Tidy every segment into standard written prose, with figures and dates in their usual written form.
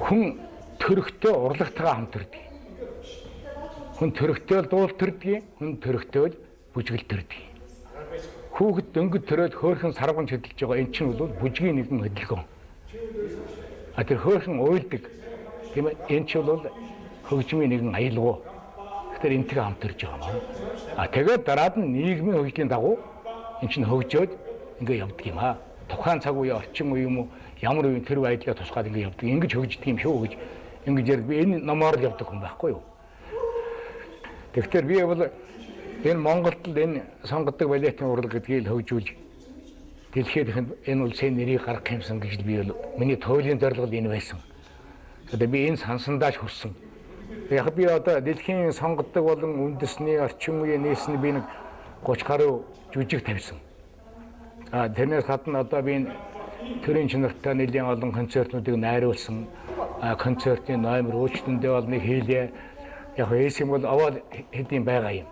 Хүн төрөхтэй урлагтайгаа хамт төрдөг. Хүн төрөхтэй л дуул төрдөг, хүн төрөхтэй л бүжгэл төрдөг. Хүүхэд дөнгөж төрөөд хөөрхөн саргамж хөдөлж байгаа эн чинь бол бүжгийн нэгэн хөдөлгөөн. Тэр хөөрхөн уйлдаг. Тийм ээ эн чинь бол хөгжмийн нэгэн аялал. Тэгэхээр энтэйгээ хамт төрж байгаа маа. Тэгээд дараад нь нийгмийн хөгжлийн дагуу эн чинь хөгжөөд ингээ явдаг юм аа. Тухайн цаг үеийн орчин үе юм уу ямар үеийн тэр байдлаа тусгаад ингээ явдаг. Ингэж хөгждөг юм шүү гэж ингэж ярил би энэ номоор л явдаг хүн байхгүй юу. Тэгэхээр би бол энэ Монголд л энэ сонгодог балетын урлаг гэдгийг л хөгжүүлж дэлхийд энэ улсын нэрийг гаргах юмсан гэж би бол миний туйлын зорилго энэ байсан. Тэгээд би энэ сансандааж хүрсэн. Яг би одоо дэлхийн сонгодог болон үндэсний орчин үеийн нээсний би нэг 30 гаруй жүжиг тавьсан. Тэрнээс гадна одоо би төрийн чанартай нэлийн олон концертуудыг найруулсан. Концертын номер уучлалтай бол нэг хийлээ. Яг эсэм бол аваад хэдийн байгаа юм.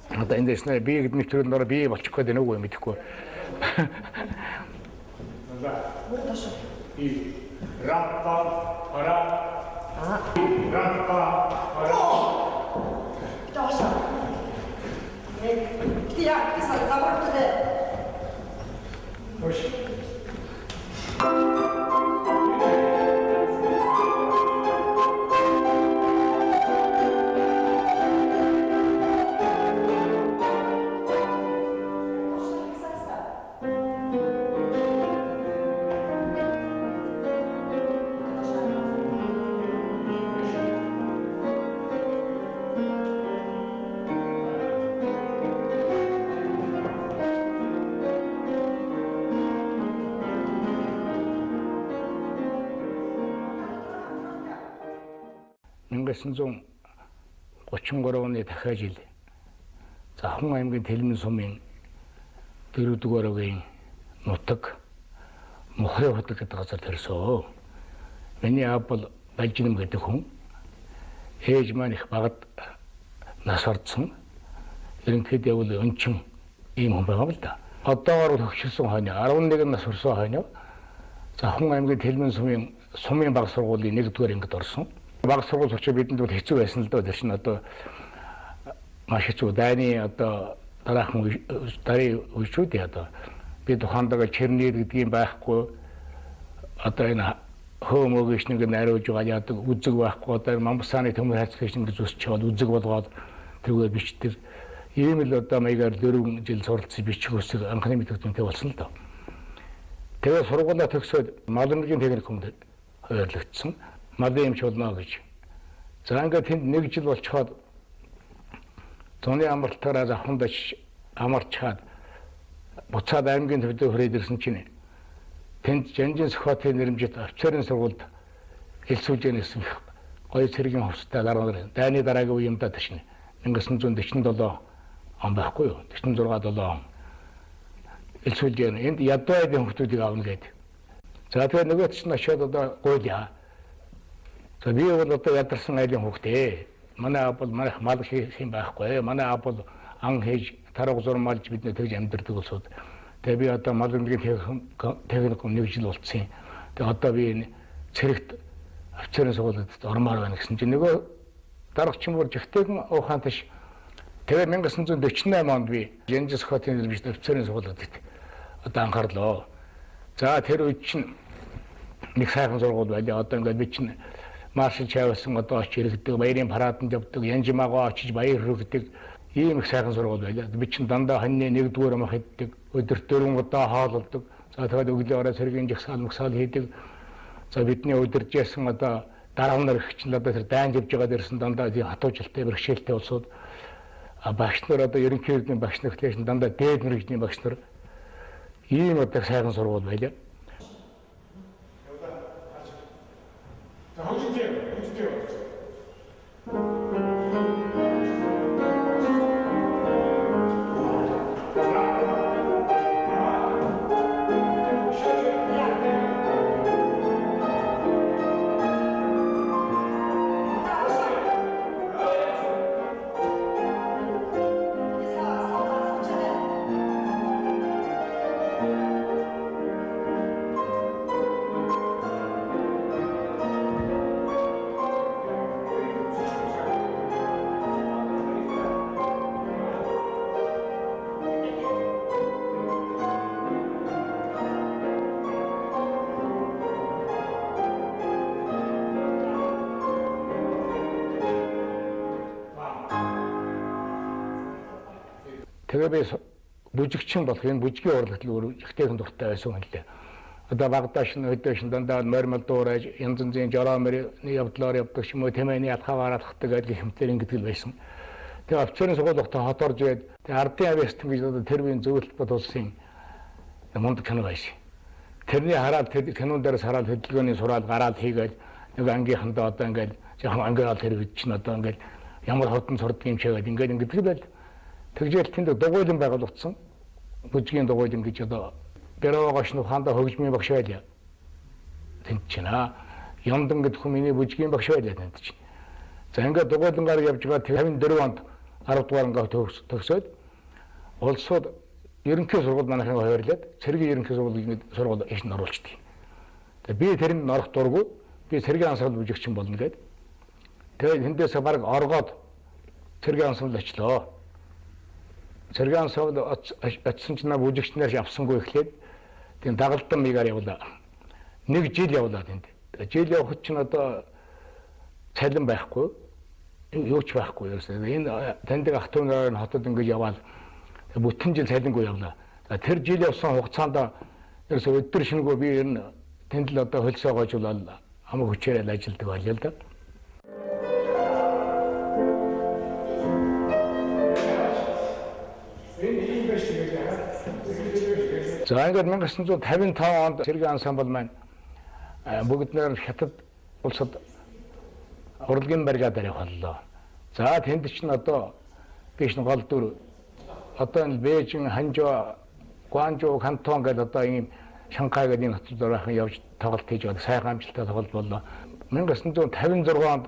Одоо энэ дэснэ би гэдэг нэвтрүүл нөр би болчих гээд нүг юм мэдэхгүй. Мөнгөсөн 33 оны дахиад жил Захын аймгийн Тэлмэн сумын 4-р овгийн нутаг Мухрын хотод гэдэг газар төрсөн. Миний аав бол Балжинэм гэдэг хүн. Ээж маань их багад нас орсон. Ерөнхийдөө бол өнчин ийм хүн байгаа л да. Одоогоор хөгжсөн хойно 11 нас хүрсэн хойно Захын аймгийн Тэлмэн сумын баг сургуулийн 1-р ангид орсон. Баг сургууль очиж бидэнд бол хэцүү байсан л доо тэр чинь одоо маш хэцүү дайны одоо дараахан дарын үеүүд одоо би тухайдаа чернэр гэдгийг байхгүй одоо энэ хөөмөгөөш нэг найруулж байгаа яадаг үзэг байхгүй одоо Мамбасааны төмөр хайцгч ингэ зүсч чад үзэг болгоод тэргээр бичдэг ийм л одоо маягаар 4 жил суралцж бичих үсэг анхны мэдээлэлтэй болсон л доо. Тэгээ сургуулаа төгсөөд Малмгийн техникумд хойрлогдсон. Малын эмч болно гэж. За ингээд тэнд 1 жил болчиход зуны амралтаараа Заханд амарчаад буцаад аймгийн төвдөө хүрээд ирсэн чинь тэнд Жанжин Сохотын нэрмжит офицерын сургуульд хэлсүүлжээс гоё цэргийн хувцастай гараад дайны дараагийн үеэмдээ ташна 1947 он байхгүй юу 46 7 он хэлсүүлжээ энд ядуугийн хүмүүсийг авна гэдэг. За тэгээ нөгөө чинь очиод одоо гуйлаа. За би бол одоо ядарсан айлын хүүхдээ. Манай аав бол манайх мал хийх юм байхгүй. Манай аав бол ан хийж тараг зурмалж бидний тэгж амьдэрдэг болсод. Тэгээ би одоо Малмгийн техникум 1 жил болцсон. Тэгээ одоо би энэ цэрэгт офицерын сургуульд ормоор байна гэсэн чинь нөгөө дарагчин бүр жигтэйгэн ухаанташ тэгээ 1948 онд би Жанжин Сохотын нэрмжит офицерын сургуульд одоо анхаарлаа. За тэр үед чинь нэг сайхан сургууль байлаа. Одоо ингээд би чинь маршал чавсан одоо очиж иргэдэг, баярын параданд явдаг, янжмаагаа очиж баяр хүргэдэг ийм их сайхан сургууль байлаа. Би чинь дандаа хоньны 1-р мах иддэг, өдөрт 4 удаа хоололдог. За тэгээд өглөө орой сэргийн жагсаал мгсаал хийдэг. За бидний өдөрж яасан одоо дараа нар ихчлээ одоо тэр дайн живж байгаа дээрсэн дандаа хатуужилттай бэрхшээлтэй болсод багш нар одоо ерөнхий эрдэнэ багш нар хэлсэн дандаа дээд мэргэжлийн багш нар ийм одоо сайхан сургууль байлаа. 자, 허준재. Тэгээ би бүжигчин болох энэ бүжгийн урлагтлал ихтэйхэн дуртай байсан юм лээ. Одоо багтааш нь өдөөш дандаа нормал дуурайж янз янзын жороомэр явдлаар явдаг ч юм уу тэмээний алхаагаар алхдаг гэх юмтэр ингэдэг л байсан. Тэгээ офицерын сургуулиудаа хоторж байд тэгээ ардын авьяаст гэж одоо тэрвийн зөвлөлт бод улсын мундаг кино байсан. Тэрний хараад кинон дээрээс хараад хөдөлгөөний сураал гараад хийгээл нэг ангийнхандаа одоо ингээл жоохон ангиал тэр үед чинь одоо ингээл ямар хотон сурдаг юм чигээд ингээд ингэдэг байл. Тэгжэл тэнд дугуйлан байгуулагдсан. Бүжгийн дугуйлан гэж одоо Бэрогош нуханда хөгжмийн багш байлаа. Тэнд чинь Ямдан гэдэг хүмүүний бүжгийн багш байлаа тэнд чинь. За ингээд дугуйлангаар явж байгаа 54 онд 10 дугаар ангаа төгсөөд улсууд ерөнхий сургууль манайхаа хойрлоод цэргийн ерөнхий сургууль иш нь оруулчихдаг. Тэгээ би тэрэнд орох дурггүй би цэргийн ансамбль бүжигчин болно гэдэг. Тэгээд тэндээс баг оргоод цэргийн ансамбль очлоо. Цэргийн ансамбль очсон ч наа бүжигчнээс явсангүй эхлээд тийм дагалдан мигаар явлаа. Нэг жил явлаа тэнд. Жил явахд чинь одоо цалин байхгүй. Юу ч байхгүй ерөөсөө. Энэ таньдаг ах トゥ нараар хотод ингэж яваал бүтэн жил цалингүй явлаа. Тэр жил явсан хугацаанд ерөөсөө өдөр шингөө би ер нь тэнд л одоо хөлсөө гоожуулаад хамаг хүчээр л ажилладаг байлаа л да. За ингээд 1955 онд цэргийн ансамбль маань бүгд нэр хятад улсад урлагийн бригадаар явлаа. За тэнд чинь одоо биш гол дүр одоо энэ Бээжин, Ханжоо, Гуанчжоу кантон гэдэг одоо ийм Шанхай гэдэг энэ хотуудаар явж тоглолт хийж байгаа сайхан амжилттай тоглолт боллоо. 1956 онд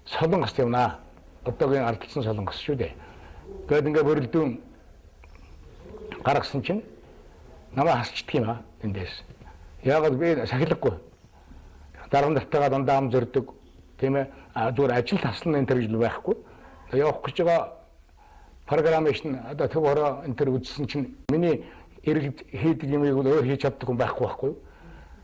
Солонгост явнаа. Одоогийн ардчсан Солонгос шүү дээ. Гээд ингээд бүрэлдэхүүн гаргасан чинь намайг хасчихдаг юм тэндээс. Яагаад би сахилахгүй. Дарга нартайгаа дандаа ам зөрдөг. Тийм ээ. Зүгээр ажил таслан энэ төр гэж байхгүй. Явах гэж байгаа програм шин одоо төв хороо энэ төр үзсэн чинь миний эргэлт хийдэг юмыг бол өөр хийж чаддаг хүн байхгүй.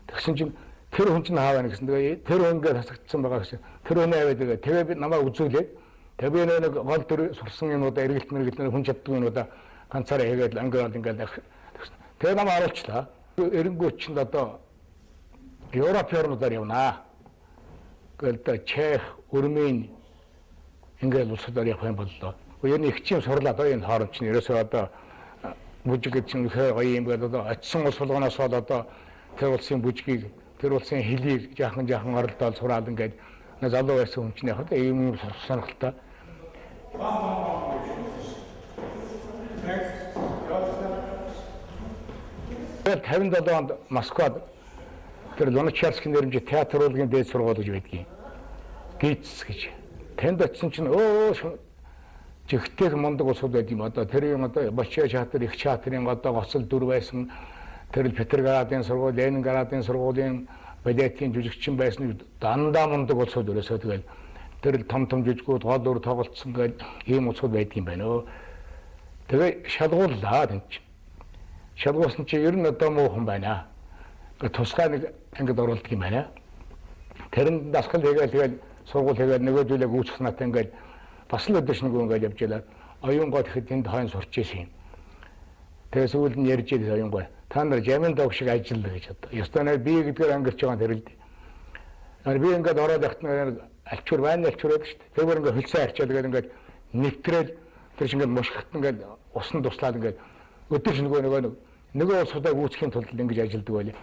Тэгсэн чинь тэр хүн чинь хааваа гэсэн. Тэгээ тэр хүн ингээд хасагдсан байгаа гэсэн. Тэр хүн аваад тэгээ би намайг үзүүлээд тэгээ би нэг гол төр сурсан юмудаа эргэлт хүн чаддаг юмудаа ганцаараа хийгээд ангиад ингээд тэгээ намайг оруулчлаа. Эренгүүт чинь одоо Европ орнуудаар явнаа. Гэхдээ Чех, Урмын ингээд улсуудаар явах юм боллоо. Ер нь их чим сурлаад энэ хооронд чинь ерөөсөө одоо бүжиг чинь гоё юм гээд одоо очсон улс болгоноос бол одоо тэр улсын бүжгийг, тэр улсын хэлийг жаахан оролдоод сураал ингээд залуу байсан хүн чинь яг одоо ийм сонирхолтой. 57 онд Москвад тэр Луначарский нэрмжит театр урлагийн дээд сургууль гэж байдгийг. ГИЦ гэж. Тэнд очсон чинь жигтэйх мундаг улсууд байд юм. Одоо тэр юм одоо Бочиа театр, их театрын одоо гоцол дүр байсан. Тэр Петроградын сургууль, Ленинградын сургуулийн балетийн жүжигчин байсан дандаа мундаг улсууд өрөөсөө тэгэл тэр том жүжигүүд гол дүр тоглолцсон гэж ийм улсууд байдаг юм байна. Тэгээ шалгууллаа тэнд чинь. Шалгуулсан чи ер нь одоо муухан байна. Тусгай нэг ангид оруулдаг юм байна. Тэрэн дасгал хийгээл сургууль хийгээл нөгөөдүүлээ гүйцэх натаа ингээл бас л өдөрш нэг ингээл явж ялаа. Оюунгой тэгэхэд энд хойно сурч ийсэн юм. Тэгээ сүүлд нь ярьж ийл оюунгой. Та нар жамин дог шиг ажиллаа гэж одоо. Ёстой би гэдгээр ангирч байгаа тэрэлд. Би ингээд ороод явахт альчуур байна альчуур байдаг шүү дээ. Тэгвэр ингээд хөлсөө арчаад ингээд нэвтрээл тэр шиг ингээд мушгахт ингээд усан туслаад ингээд өдөр нөгөө улсуудаа гүйцэхийн тулд ингэж ажилладаг байлаа.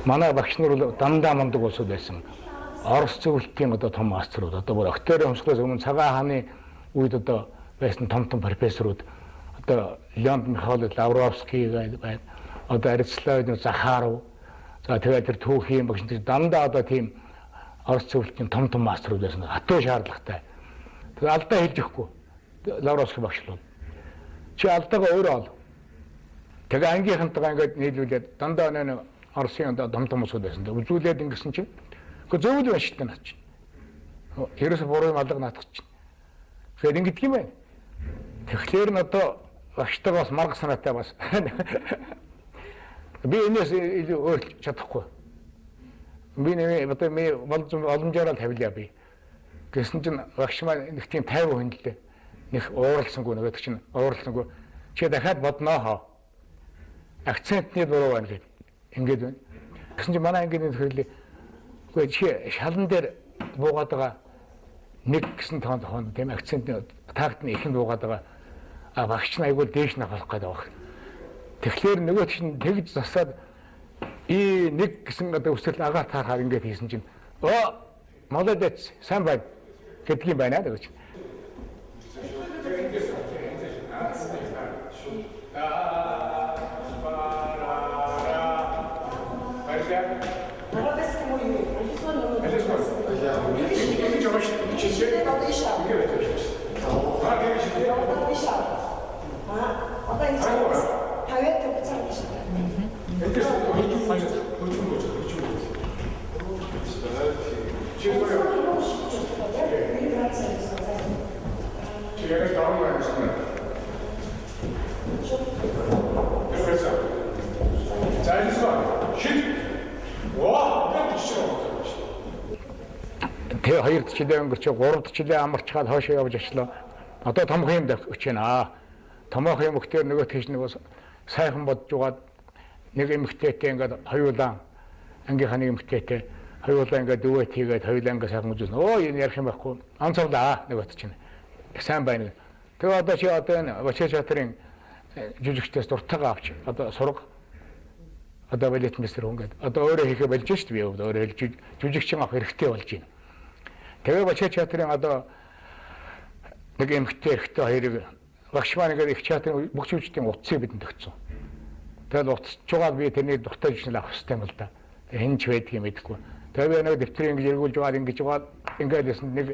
манай багш нар бол дандаа мундаг улсууд байсан. Орос зөвлөлтийн одоо том мастерууд одоо бүр Октябрь өмсгөөс өмнө цагаан хааны үед одоо байсан том профессорууд одоо Леонид Михайлович Лавровский байна. Одоо Арислав Захаров за тэгээд тэр түүхийн багш нар дандаа одоо тийм Орос зөвлөлтийн том мастерууд байсан. Хатуу шаардлагатай. Тэгээд алдаа хэлж өгөхгүй. Лавровский багш л. Чи алдаагаа өөрөө ол. Тэгээд ангийнхантайгаа ингээд нийлүүлээд дандаа нэг Оросын том усуд байсан. Үзүүлээд ингэсэн чинь гэхдээ зөвөл байна шүү дээ наач. Ерөөсө буруу юм алга наатах чинь. Тэгэхээр ингэдэг юм байна. Тэгэхээр н одоо багштайгаа бас марга санаатай бас. Би энэс өөрчлөж чадахгүй. Би одоо боломжоор л тавилаа би. Гэсэн чинь багш маань нэг тийм 50 хүн л дээ. Нэг ууралсангүй нөгөөд чинь ууралсангүй. Чи дахиад бодноо хоо. Акцентны буруу байна гэдэг. Ингээд байна. Гэсэн чинь манай ангийн нөхөрлөө үгүй чи шалан дээр буугаад байгаа нэг гэсэн тоон тийм акцентны таагт нь ихэнд буугаад байгаа багч нь айгүй дээш навах гэдэг баг. Тэгэхээр нөгөө чинь тэгж засаад нэг гэсэн одоо өсрөл агаар таарахаар ингээд хийсэн чинь молодец сайн байна гэдэг юм байна гэж. Тэгээ 2 жилийн өнгөрч 3 жилийн амарчгаад хоошоо явж очлоо. Одоо томхон юм өгч байна. Томхон юм өгтөр нөгөө тийш нэг сайхан бодж угаад нэг эмэгтэйтэй ингээд хоёулаа ангийнхаа нэг эмэгтэйтэй хоёулаа ингээд дүүэт хийгээд хоёулаа ингээд сайхан үзүүлнэ. Энэ ярих юм байхгүй. Онцлоо нөгөөт чинь. Сайн байна. Тэгээ одоо чи одоо энэ Бачаа театрын жүжигчдээс дуртайгаа авч одоо сурга одоо балет мастер ингээд одоо өөрөө хийхэ болж шүү дээ. Би өөрөө жүжигчин авах хэрэгтэй болж байна. Тэгээ Бачаа театрын одоо нэг эмэгтэй эрэгтэй хоёрыг багш маань ингээд их театрын бүх жүжигчдийн утсыг бидэнд өгсөн. Тэгээд утасч байгаа би тэрний дуртай жүжигчнэл авах хэрэгтэй юм л да. Тэгээ хэн ч байдгийг мэдэхгүй. Тэгээ би нэг дэвтрийг ингэж эргүүлж байгаа ингэж байгаа ингээд лсэн нэг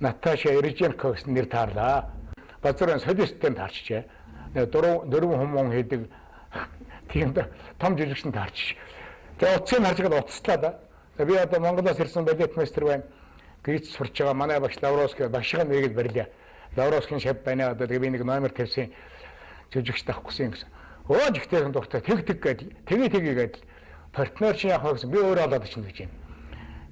Наташа Эрженко гэсэн нэр таарлаа. Базарын солисттэй таарчжээ. Нэг дөрвөн хүмүүс хийдэг тийм том жүжигчин таарч. Тэгээ утсыг харж байгаа утаслаа да. Би одоо Монголоос ирсэн балет мастер байна. Гэрч сурч байгаа манай багш Лавровский багшийн нэрийг барьлаа. Лавровскийн шав байна. Одоо тэгээ би нэг номер тавьсан жүжигчтэй авахгүйсэн гэсэн. Жигтэйхэн дуртай тэг гэдэл тэгээд партнерчин явах гэсэн би өөрөө олоод чинь гэж юм.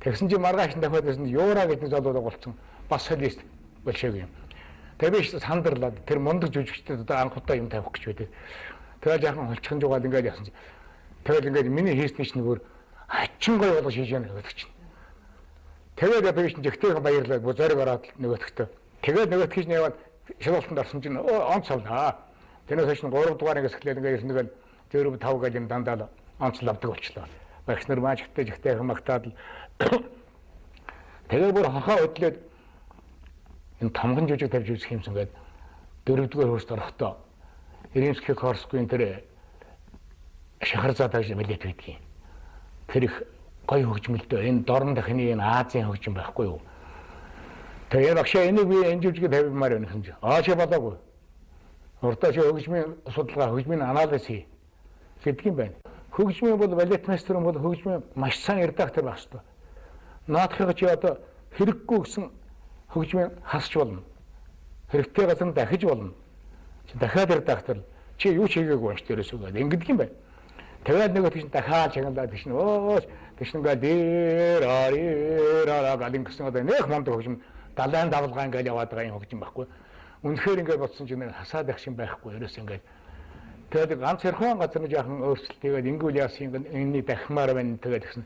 Тэгсэн чинь маргааш дахиад гэсэн Юура гэдэг залуу болцсон бас солист болшоог юм. Тэгээ би сандарлаад тэр мундаг жүжигчдэд одоо анх удаа юм тавих гэж байдаг. Тэгээд яхан холчхон жугаал ингээд яасан чинь тэгэл ингээд миний хийсний чинь бүр хачин гой болгож хийж яана гэдэг чинь. Тэгээд би чинь жигтэйхэн баярлаад зориг ороод нөгөөдөгтөө. Тэгээд нөгөөдгийч нь яваад шалгалтанд орсон чинь онцолнаа. Тэрнээс хойш 3 дугаар ингээс эхлээд ингээд ирнэгээл 4 5 гал юм дандаа онцлол авдаг болчлоо. Багш нар маань жигтэйхэн магтаад тэгээ бүр хахаа өдлөөд энэ томхон жүжиг тавьж үзэх юмсан гээд 4-р хөрст орохдоо Римский Корскийн тэр Шахарзад гэж мэлэт байдгийн. Тэр их гоё хөгжмөлтэй энэ дорн дахны энэ Азийн хөгжим байхгүй юу. Тэгээ багшаа энийг би энэ жүжигээ тавьмаар байна гэж. Чи болоогүй. Урдаа чи хөгжмийн судалгаа, хөгжмийн анализ хий гэдэг юм байна. Хөгжмийн бол балет мастер бол хөгжмийн маш сайн редактор байх хэрэгтэй. Наадахыг чи одоо хэрэггүй гэсэн хөгжмийн хасч болно. Хэрэгтэй газар нь дахиж болно. Чи дахиад редактор чи юу ч хийгээгүй байна ч дээрээс үгээд ингэдэг юм байна. Тэгээд нэг тийш дахиад чаглаад тийш ингээл дээр галин гэсэн одоо нэг мундаг хөгжим далайн давлгаа ингээл яваад байгаа юм хөгжим байхгүй. Үнэхээр ингээд бодсон чинь хасаад байх юм байхгүй. Ерөөс ингээд Тэгээд ганц ярхан газар нь жаахан өөрчлөлт тэгээд ингүүл яасан энэний дахимаар байна тэгээд гэсэн.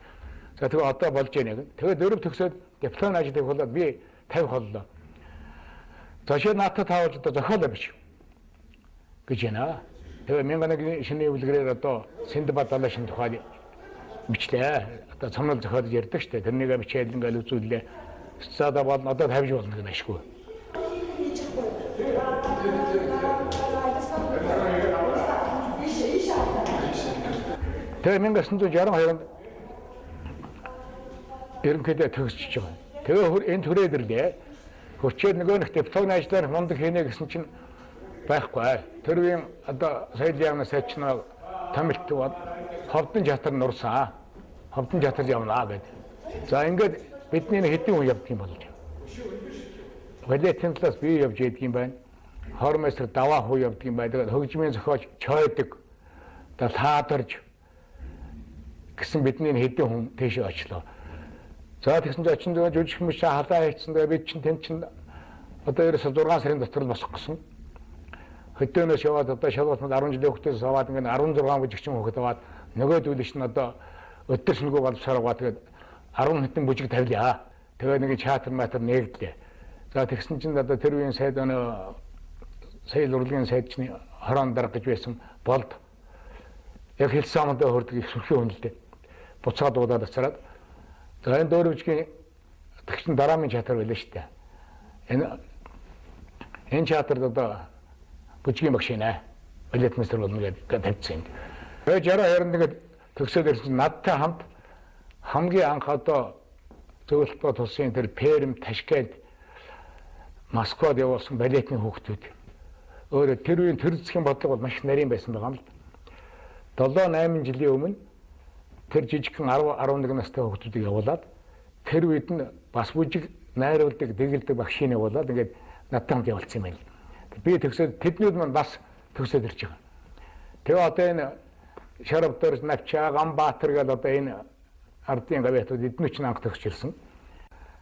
За тэгээд одоо болж байна. Тэгээд дөрөв төгсөөд диплом ажлыг болоод би 50 боллоо. Зашаа наата таавал одоо зохиолоо биш гэж байна. Тэгээд 1001 шинэ үлгэрээр одоо Синдбад далашин тухай бичлээ. Одоо цомнол зохиолж ярьдаг шүү дээ. Тэрнийг бичээд ингээл үзүүллээ. Цаадаа болно одоо тавьж болно гэх ашгүй. Тэгээ 1962 ерөнхийдөө төгсөж байгаа. Тэгээ энэ түрээд ирлээ. Хөрчөөд нөгөө нэг дипломын ажлаар мундаг хийнэ гэсэн чинь байхгүй. Тэр үеийн одоо соёлын яамны сайчнаа тамилт бод ховдон жатар нурсан. Ховдон жатар явнаа гэдэг. За ингээд бидний хэдэн хүн явдаг юм болж. Балетын талаас би явж яддаг юм байна. Хормойсор даваа хуу явдаг юм байна. Тэгээд хөгжмийн зохиолч чойдог. Тэгээд таадарж гэсэн бидний хэдэн хүн тийш очлоо. За тэгсэн чинь очин дээр жүжиг хүмүүс халаа хийцэн дээр бид чинь тэн чинь одоо ерөөсө 6 сарын дотор л босох гэсэн. Хөдөөнөөс яваад одоо шалгалтанд 10 жилийн хүүхдээс аваад ингээд 16 бүжигчин хүүхэд аваад нөгөөдүүлэгч нь одоо өдөр шүлгөө боловсроо аваад тэгээд 10 хэдэн бүжиг тавилаа. Тэгээд нэг чатар матер нэгдлээ. За тэгсэн чинь одоо тэр үеийн сайд өнөө соёл урлагийн сайдчны хорон дарга гэж байсан болд. Яг хэлсэн амдаа хөрдөг их сүрхэн хүнэлтэй. Буцаад удаад оцраад. За энэ дөөрөвчгийн тэгчин дараамын чатар байлаа шүү дээ. Энэ чатард одоо бүжгийн багш нэ. Балет мастер болно гэдэг тавьчихсан юм. Тэгээд 62-нд төгсөөд ирсэн надтай хамт хамгийн анх одоо зөвлөлтөө тулсын тэр Перм, Ташкент, Москвад явуулсан балетны хүүхдүүд. Өөрөө тэр үеийн төр засгийн бодлого бол маш нарийн байсан байгаа юм л. 7-8 жилийн өмнө тэр жижигхэн 10-11 настай хүүхдүүдийг явуулаад тэр үед нь бас бүжиг найруулдаг, дэглэдэг багшийн явуулаад ингээд надтай хамт явуулсан юм байна. Би төгсөөд тэднүүд маань бас төгсөөд ирж байгаа. Тэгээ одоо энэ Шарвдор, Навчаа, Ганбаатар гэдэг одоо энэ ардын гавьяатууд эднүүд ч анх төгсч ирсэн.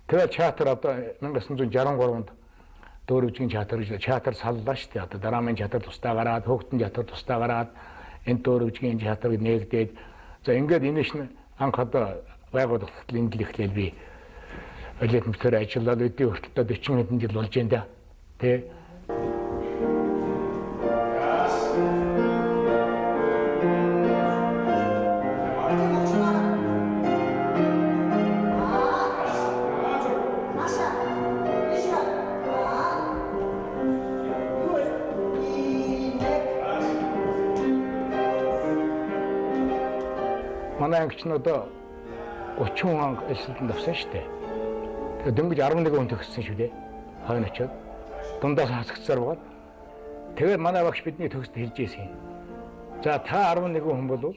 Тэгээ чатар одоо 1963-нд дөөрөвжгийн чатар гэж чатар саллаа шүү дээ. Одоо дараамын чатар тусдаа гараад, хөөгтөн чатар тусдаа гараад энэ дөөрөвжгийн чатарыг нээгдээд за ингээд энэш нь анх одоо байгууллагын дэлгэхлээр би балет мэтэр ажиллаад өдөө хүртэл 40 хэдэн жил болж байна да. Тэ манай ангич нь одоо 30 хүн анх элсэлтэнд авсан шүү дээ. Тэгээд дөнгөж 11 хүн төгссөн шүү дээ. Хойно очоод дундаас хасагцсаар байгаа. Тэгээд манай багш бидний төгсд хэлж ийсэн. За та 11 хүн бол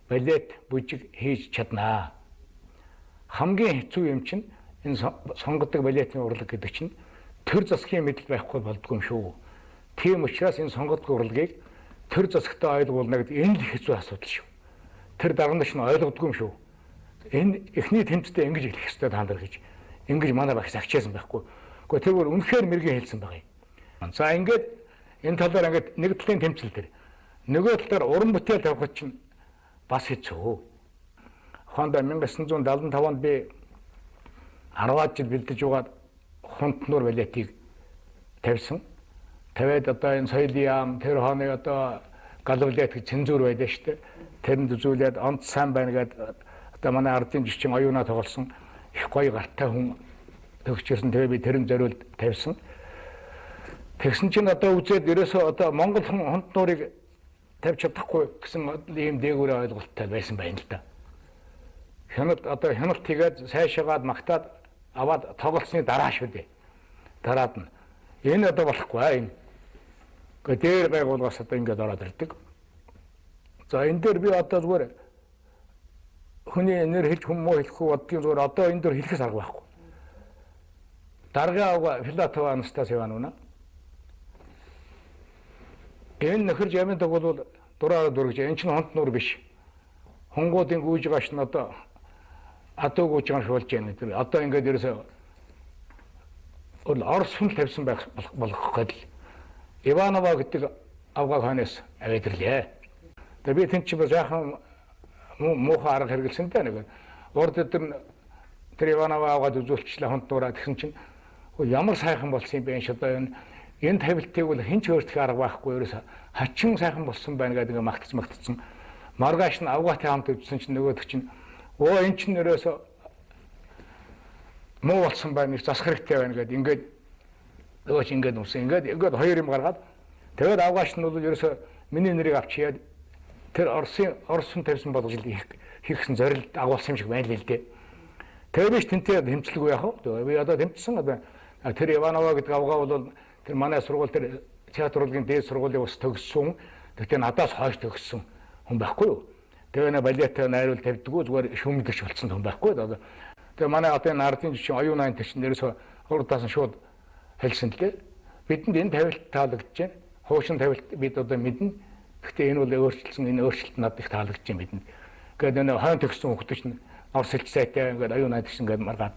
балет бүжиг хийж чаднаа. Хамгийн хэцүү юм чинь энэ сонгодог балетны урлаг гэдэг чинь төр засгийн мэдэл байхгүй болдгоо юм шүү. Тийм учраас энэ сонгодог урлагийг төр засагтай ойлгуулна гэдэг энэ л хэцүү асуудал шүү. Тэр дарамтч нь ойлгодгүй юм шүү. Энэ эхний тэмцэлтэй ингэж хэлэх хэрэгтэй та нар гэж. Ингэж манай багш агчаасан байхгүй. Гэхдээ тэр бүр үнэхээр мэрэгэн хэлсэн байгаа юм. За ингээд энэ талаар ингээд нэг талын тэмцэл төр. Нөгөө талаар уран бүтээл тавихад чинь бас хэцүү. Ухаандаа 1975-нд би 10 жил бэлдэж угаад хунтнуур балетийг тавьсан. Тавиад одоо энэ соёлын яам тэр хооны одоо галвлет гэж цензур байдаг шүү дээ. Тэрэнд үзүүлээд онц сайн байна гэдэг одоо манай ардын жишчин оюунаа тоглосон их гоё гартай хүн төгсчирсэн. Тэгээ би тэрэн зориулд тавьсан. Тэгсэн чинь одоо үзээд ерөөсөө одоо Монгол хүн хунтнуурыг тавьж чадахгүй гэсэн ийм дээгүүрээ ойлголттой байсан байна л да. Хяналт одоо хяналт хийгээд сайшаагаад магтаад аваад тоглолцсны дараа шүү дээ. Дараад нь энэ одоо болохгүй энэ. Гэхдээ дээр байгуулгаас одоо ингэж ороод ирдэг. За энэ дээр би одоо зүгээр хүний нэр хэлж хүмүүст хэлэхгүй бодгийн зүгээр одоо энэ дээр хэлэхээс арга байхгүй. Даргаа Филатова Анастасия Ивановна. Энэ нөхөр жаминдаг бол дураараа дургиж энэ чинь хонтнуур биш. Хонгуудын гүйж гаш нь одоо атууг уужгаан шуулж яана гэдэг. Одоо ингээд ерөөсөө Орос хүн тавьсан байх болох гэдэг. Иванова гэдэг авгаа ханаас авэдэрлээ. Тэгээ би тэн чи бас яахан муухай арга хэрэгэлсэнтэй нэг. Урд тэр Иванова аваад үзүүлчихлээ хонтнуураа тэгсэн чинь ямар сайхан болсон юм бэ одоо энэ тавилтыг бол хэн ч өөртөө арга байхгүй ерөөс хачин сайхан болсон байна гэдэг ингээ магтцсан. Маргааш нь авгаатай хамт үзсэн чинь нөгөөдөг чинь энэ чинь ерөөс муу болсон байна их засах хэрэгтэй байна гэдэг ингээд нөгөө чинь ингээд үсэн ингээд хоёр юм гаргаад тэгээд авгааш нь бол ерөөс миний нэрийг авчиад тэр Оросын тавьсан болгож хийхсэн зорилт агуулсан юм шиг байна л дээ. Тэгээд биш тэнтэй хэмцлэг яах вэ? Би одоо тэмцсэн одоо тэр Иванова гэдэг авгаа бол тэр манай сургууль тэр театр урлагийн дээд сургуулийн ус төгссөн. Тэгтээ надаас хойш төгссөн хүн байхгүй юу? Тэгээ балетаа найруул тавьдггүй зүгээр шүмдэгч болцсон хүн байхгүй юу? Тэгээ манай одоо энэ ардын жишээ оюун айн төч нэрээс урдаас нь шууд хэлсэн л дээ. Бидэнд энэ тавилт таалагдж байна. Хуушин тавилт бид одоо мэднэ. Гэхдээ энэ бол өөрчлөлтсөн энэ өөрчлөлт надад их таалагдж байна бидэнд. Ингээд энэ хойно төгссөн хүмүүс чинь орс хэлж сайтай ингээд оюун айн төч ингээд маргаад.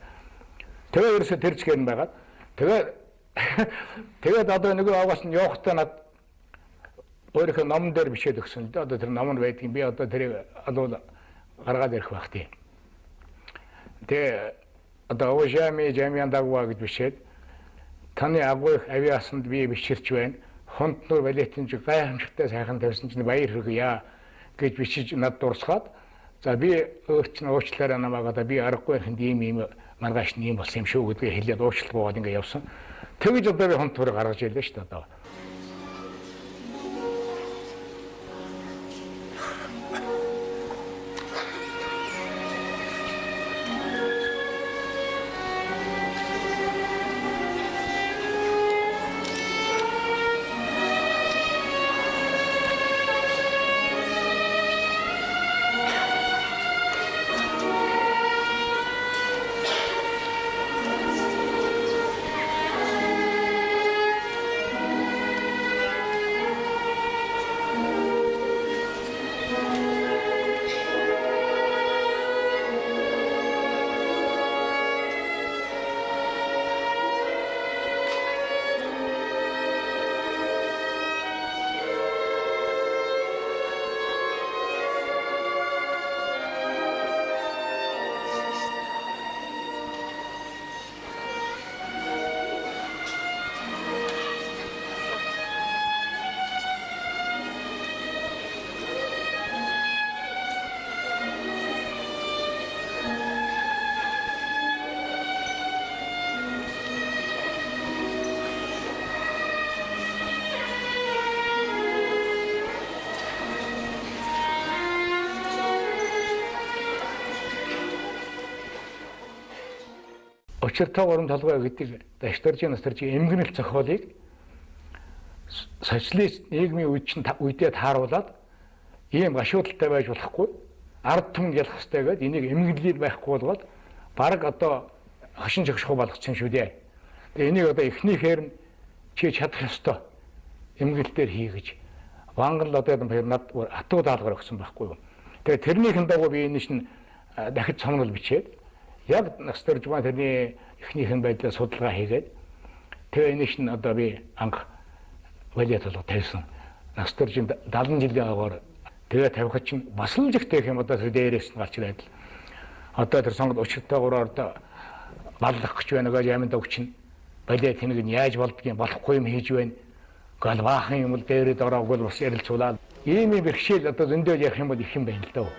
Тэгээ ерөөсө тэр згээр нь байгаад. Тэгээд одоо нэг авгаас нь явахдаа над өөрийнхөө номон дээр бичээд өгсөн л дээ. Одоо тэр ном нь байдгийн би одоо тэрийг алуул гаргаад ирэх байх тийм. Тэгээ одоо уважаемые Жамиандагва гэж бичээд таны агуу их авиасанд би бичирч байна. Хонтнуур балетын жиг гайхамшигтай сайхан тавьсан чинь баяр хүргье гэж бичиж над дурсгаад за би уучлаарай намайг би аргагүй хэнд ийм маргааш нь ийм болсон юм шүү гэдгийг хэлээд уучлалт буугаад ингэ явсан. Тэгэж одоо би хонтнуур гаргаж ийлээ шүү дээ одоо. Учиртай гурван толгой гэдэг дашторжийн насторжийн эмгэнэл зохиолыг социалист нийгмийн үедээ тааруулаад ийм гашуудалтай байж болохгүй ард түмэнд ялах хэрэгтэй гэдэг энийг эмгэнлэл байхгүй болгоод баг одоо хошин жогшхоо болгочихсон шүү дээ. Тэгээ энийг одоо эхнийхээр нь чи чадах ёстой эмгэнэлтээр хий гэж вангал одоо над хатуу даалгаар өгсөн байхгүй юу. Тэгээ тэрнийхэн дагуу би энэ шин дахид цомгол бичээд яг насторжмаа тэрний эхнийхэн байдлаа судалгаа хийгээд тэгээ энэ шин одоо би анх балет толгой тавьсан. Насторжийн 70 жилийн агаар тэгээ тавихад чинь бас л жигтэй юм одоо тэр дээрээс нь гарч ирээд л одоо тэр сонгод учиртай гураар одоо баллах гэж байна гэж ямин дөгчин балет тэнэг нь яаж болдгийг болохгүй юм хийж байна. Гал баахан юм л дээрээ дороогүй бас ярилцуулаад ийм бэрхшээл одоо зөндөө ярих юм бол их юм байна л дөө.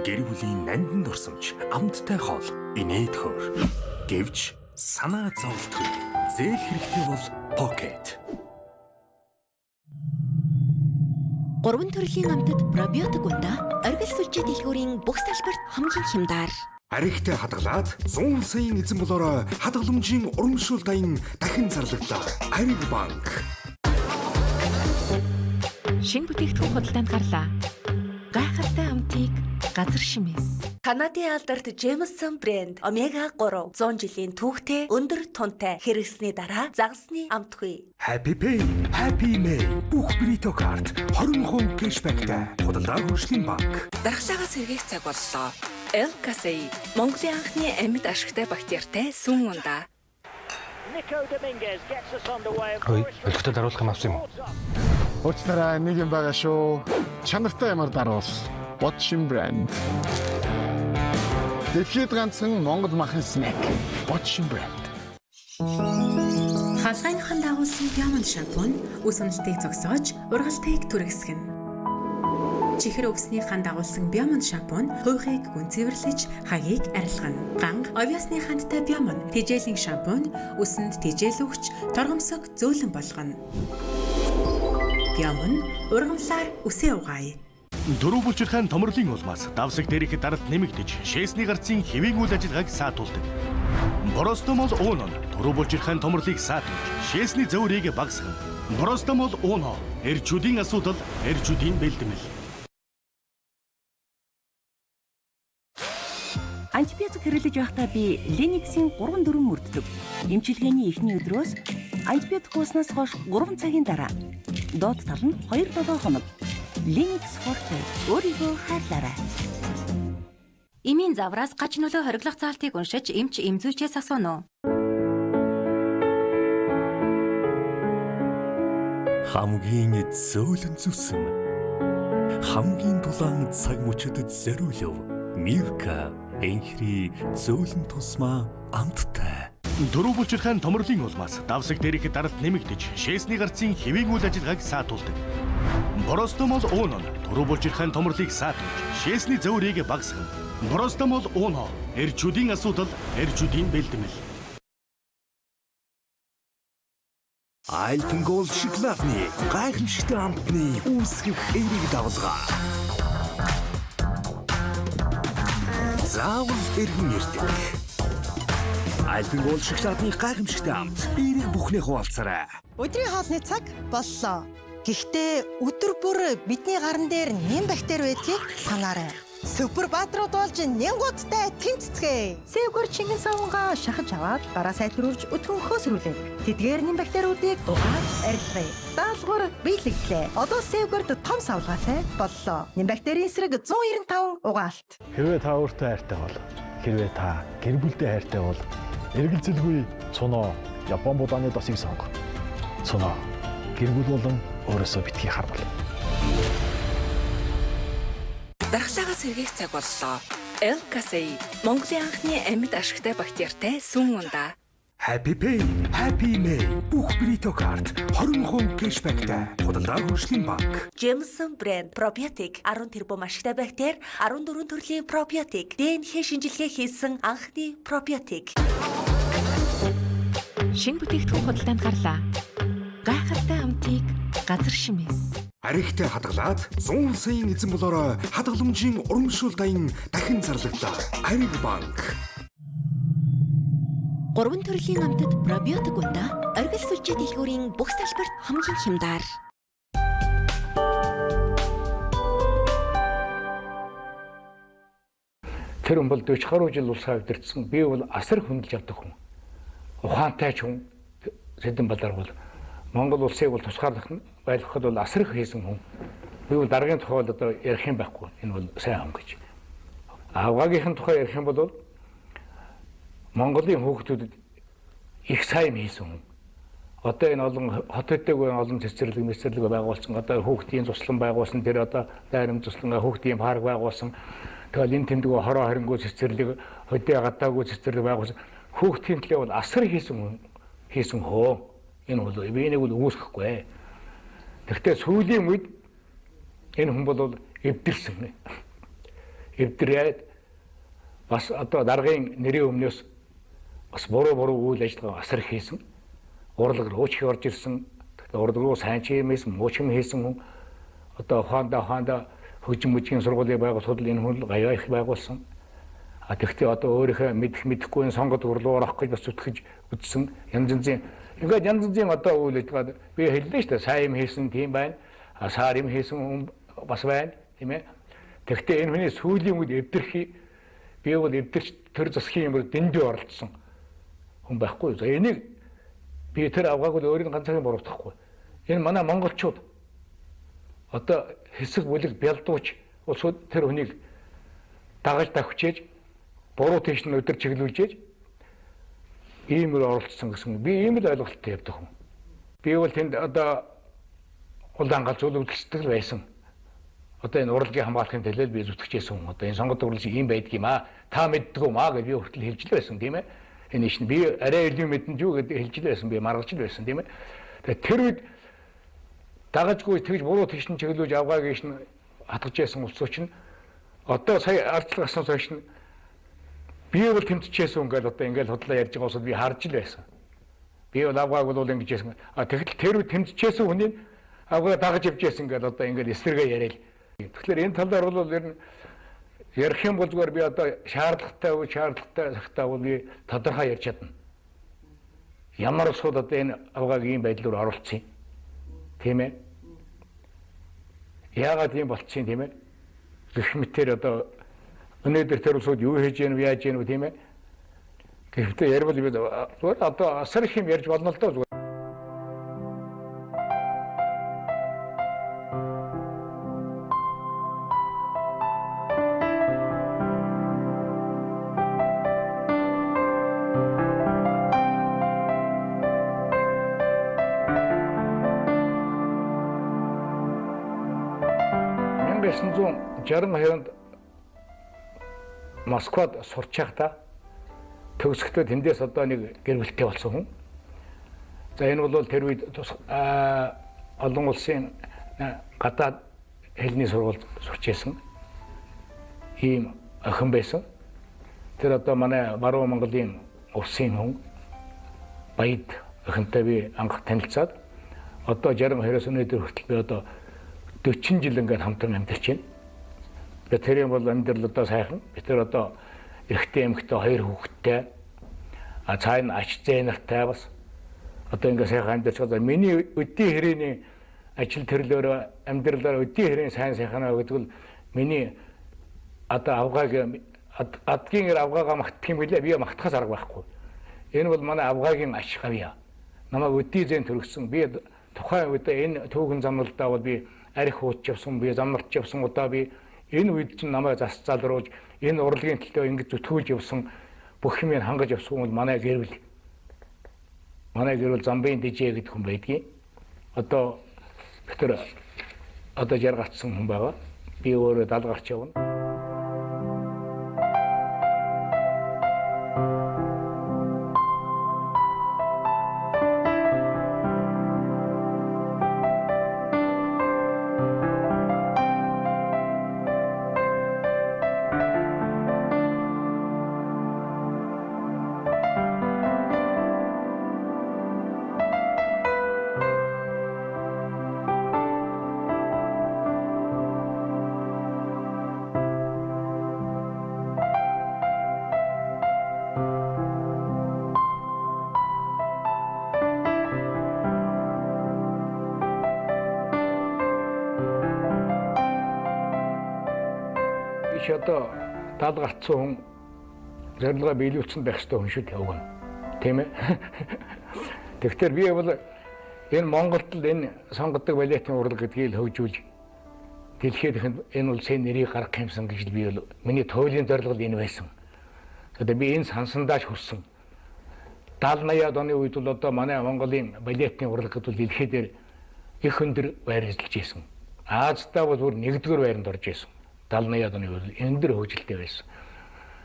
Гэр бүлийн нандин дурсамж, амттай хоол, инээдхөр. Гэвч санаа зовлтгүй. Зээл хэрэгтэй бол Pocket. 3 төрлийн амтад пробиотик ундаа оргил сүлжээ дэлгүүрийн бүх салбарт хамгийн хямдар. Аригтай хадгалаад 100 саяын эзэн болороо хадгаламжийн урамшуул дайн дахин зарлагдлаа. Ариг банк. Шинэ бүтээгдэхүүн худалдаанд гарлаа. Гайхалтай амтыг газар шимээс. Канадын алдарт Jameson брэнд Омега 3 100 жилийн түүхтэй өндөр тунтай хэрэгсний дараа загасны амтгүй. Happy Pay, Happy May. Бүх Брито карт 20% кэшбэктэй. Худалдаа хөгжлийн банк. Дархлаагаас сэргийх цаг боллоо. L-Casey Монголын анхны амьд ашигтай бактериатай сүм ундаа. Ой, өлтөд даруулах юм авсан юм уу? Уучнараа нэг юм байгаа шүү. Чанартай ямар даруул. Watching brand. Дэлхийд ганцхан Монгол махын снэк. Watching brand. Хаалгайнхан дагуулсан Diamond шампунь үс уналтыг зогсоож, ургалтыг түргэсгэн. Чихэр өвсний хан дагуулсан Diamond шампунь хуйхыг гүн цэвэрлэж, хагийг арилгана. Ганг Obvious-ны хандтай Diamond тэжээлийн шампунь үсэнд тэжээл өгч, торгомсог зөөлөн болгоно. Diamond ургамлаар үсээ угаая. Дөрөв булчирхайн томрлын улмаас давсаг дээрх даралт нэмэгдэж, шээсний гарцын хэвийн үйл ажиллагааг саатуулдаг. Боростомол ууно дөрөв булчирхайн томрлыг саатуулж, шээсний зөөрийг багасгана. Боростомол ууно эрчүүдийн асуудал, эрчүүдийн бэлтгэл. Антибиотик хэрэглэж байхдаа би Lennox-ийн 3-4 мөрддөг. Эмчилгээний эхний өдрөөс антибиотик ууснаас хойш 3 цагийн дараа доод тал нь 2-7 хоног. Lennox Forte өөрийгөө хайрлаарай. Эмийн завраас гач нөлөө хориглох заалтыг уншиж эмч эмзүүчээс асууно. Хамгийн зөөлөн зүсэм. Хамгийн дулаан цаг мөчөд зориулв. Мирка энхри зөөлөн тусмаа амттай. Дөрөв булчирхайн томрлын улмаас давсаг дээрх даралт нэмэгдэж, шээсний гарцын хэвийн үйл ажиллагааг саатуулдаг. Боростомол ууно дөрөв булчирхайн томрлыг саатуулж, шээсний зөөрийг багасгана. Боростомол ууно эрчүүдийн асуудал, эрчүүдийн бэлтгэл. Альпен Голд шоколадны гайхамшигтай амтны үүсгэх эерэг давлгаа. Заавал эргэн ирдэг. Альпен Голд шоколадны гайхамшигтай амт эерэг бүхнээ хуваалцаарай. Өдрийн хоолны цаг боллоо. Гэхдээ өдөр бүр бидний гарн дээр нэм бактери байдгийг санаарай. Супер баатрууд болж нэнгуудтай тэмцэцгээе. Сэвгэр Чингис хаангаа шахаж аваад гараа сайтруулж өтгөн хөөсрүүлээ. Тэдгээр нэм бактериудыг угааж арилгая. Даалгавар биелэгдлээ. Одоо сэвгэрд том савлгаатай боллоо. Нэм бактерийн эсрэг 195 угаалт. Хэрвээ та өөртөө хайртай бол, хэрвээ та гэр бүлдээ хайртай бол, эргэлзэлгүй цуноо Япон будааны досыг сонго. Цуноо гэр бүл болон өөрөөсөө битгий харвал. Дархлаагаас сэргийх цаг боллоо. L-Casey Монголын анхны амьд ашигтай бактериатай сүм ундаа. Happy Pay, Happy May. Бүх Брито карт 20% кэшбэктэй. Худалдаа хөгжлийн банк. Jameson брэнд пробиотик 10 тэрбум ашигтай бактери, 14 төрлийн пробиотик, ДНХ шинжилгээ хийсэн анхны пробиотик. Шинэ бүтээгдэхүүн худалдаанд гарлаа. Гайхалтай амтыг газар шимээс. Аригтай хадгалаад 100 саяын эзэн болороо хадгаламжийн урамшуул дайн дахин зарлагдлаа. Ариг банк. 3 төрлийн амтад пробиотик ундаа оргил сүлжээ дэлгүүрийн бүх салбарт хамгийн хямдар. Тэр хүн бол 40 гаруй жил улсаа удирдсан. Би бол асар хөндлөж явдаг хүн. Ухаантай ч хүн. Сэдэн Балар бол Монгол улсыг бол тусгаарлах байлгахад бол асар их хийсэн хүн. Би бол даргын тухай бол одоо ярих юм байхгүй. Энэ бол сайн хүн гэж. Авгаагийнхын тухай ярих юм бол Монголын хүүхдүүдэд их сайн хийсэн хүн. Одоо энэ олон хотоддаг олон цэцэрлэг байгуулсан. Одоо хүүхдийн туслан байгуулсан. Тэр одоо дайрам туслан хүүхдийн парк байгуулсан. Тэгэл энэ тэмдэг хороо хорингуй цэцэрлэг, хөдөө гадаагүй цэцэрлэг байгуулсан. Хүүхдийн төлөө бол асар хийсэн хөө. Энэ бол энийг бол үүсгэхгүй. Тэгвэл сүүлийн үед энэ хүн бол эвдэрсэн. эвдрээд бас одоо даргын нэрийн өмнөөс бас буруу үйл ажиллагаа асар хийсэн. Урлаг руу ч орж ирсэн. Урлаг руу сайн ч юмсэн, муу ч юм хийсэн хүн одоо хаанда хөгжим мөчгийн сургуулийг байгуулахад энэ хүн гаяа их байгуулсан. Тэгэхдээ одоо өөрийнхөө мэдэхгүй сонгод урлуур авах гэж бас зүтгэж үтсэн. Янз янзын одоо үйл ажиллагаа би хэллээ шүү дээ. Сайн юм хийсэн тийм байна. Саар юм хийсэн хүн бас байна, тийм ээ. Тэгэхдээ энэ хүний сүүлийн үед эвдэрхий би бол эвдэрч тэр засгийн юмруу дэндүү оролцсон хүн байхгүй. За энийг би тэр авгааг бол өөрийн ганцаараа буруутгахгүй. Энэ манай монголчууд одоо хэсэг бүлэг бялдууч улсууд тэр хүнийг дагаж давхичээж буруу тийш нь өдөр чиглүүлжээж ийм л оролцсон гэсэн. Би ийм л ойлголттой явдаг хүн. Би бол тэнд одоо улаан галз зөвлөлдөлтөд байсан. Одоо энэ урлагийн хамгаалахын төлөө би зүтгэжсэн хүн. Одоо энэ сонгод урлаж ийм байдг юм аа. Та мэддэг юм аа гэж би хүртэл хэлж л байсан тийм ээ. Энэ ишин би арай илүү мэдэн юу гэж хэлж л байсан. Би маргаж л байсан тийм ээ. Тэгээ тэр үед дагажгүй тэгж буруу тийш нь чиглүүлж авгааг ишин хатгаж яасан улсууч нь одоо сая ардлага аснаас хойш нь би бол тэмцэжсэн ингээл одоо ингээл худлаа ярьж байгаа усад би харж л байсан. Би бол авгааг бол ингэж яасан. Тэгэхдээ тэр үед тэмцэжсэн хүний авгаа дагаж явж яасан ингээл одоо ингээл эсрэгээ яриад. Тэгэхээр энэ талаар бол ер нь ярих юм бол зүгээр би одоо шаардлагатай цагтаа бол би тодорхой ярьж чадна. Ямар усуд одоо энэ авгааг ийм байдлаар оруулсан юм. Тийм ээ. Яагаад ийм болцсон тийм ээ? Гэх мэтээр одоо өнөөдөр тэр улсууд юу хийж гэнэ яаж гэнэ тийм ээ? Гэхдээ ярил би зүгээр одоо асар их юм ярьж болно л доо зүгээр. Онд Москвад сурч байхдаа төгсөхдөө тэндээс одоо нэг гэр бүлтэй болсон хүн. За энэ бол тэр үед олон улсын гадаад хэлний сургуульд сурч байсан ийм охин байсан. Тэр одоо манай Баруун Монголын улсын хүн баяд охинтой би анх танилцаад одоо 62-оос өнөөдөр хүртэл би одоо 40 жил ингээд хамтран амьдарч байна. Тэр юм бол амьдрал одоо сайхан. Би тэр одоо эрэгтэй эмэгтэй хоёр хүүхэдтэй цаана ач зээнартай бас одоо ингээд сайхан амьдарч байгаа. Миний өдний хэрээний ажил төрлөөр амьдралаар өдний хэрийн сайн сайханаа гэдэг нь миний одоо авгааг адгийн авгаагаа магтах юм билээ. Би магтахаас арга байхгүй. Энэ бол манай авгаагийн аш хавья. Намайг өдний зэн төрөгсөн. Би тухайн үед энэ түүхэн замналдаа бол би арх хууч явсан, би замнарч явсан удаа би энэ үед чинь намайг засцаалруулж энэ урлагийн төлөө ингэж зүтгүүлж явсан бүх юмыг хангаж явсан бол манай гэр бүл замбын дэжээ гэдэг хүн байдгийг. Одоо тэр одоо жаргацсан хүн байгаа. Би өөрөө 70 гарч явна. Одоо 70 гарцсан хүн зорилгоо биелүүлсэн байх ёстой хүн шүү дээ уг нь. Тийм ээ. Тэгэхээр би бол энэ Монголд л энэ сонгодог балетын урлаг гэдгийг хөгжүүлж дэлхийд энэ улсын нэрийг гаргах юмсан гэж би бол миний туйлын зорилго энэ байсан. Тэгээд би энэ сансандааж хүссэн. 70-80-аад оны үед бол одоо манай Монголын балетын урлаг гэдэг дэлхийдээр их өндөр байр эзэлж байсан. Азиудаа бол бүр нэгдүгээр байранд орж байсан. 70-80-аад оны үед энэ дөр хөгжилтэй байсан.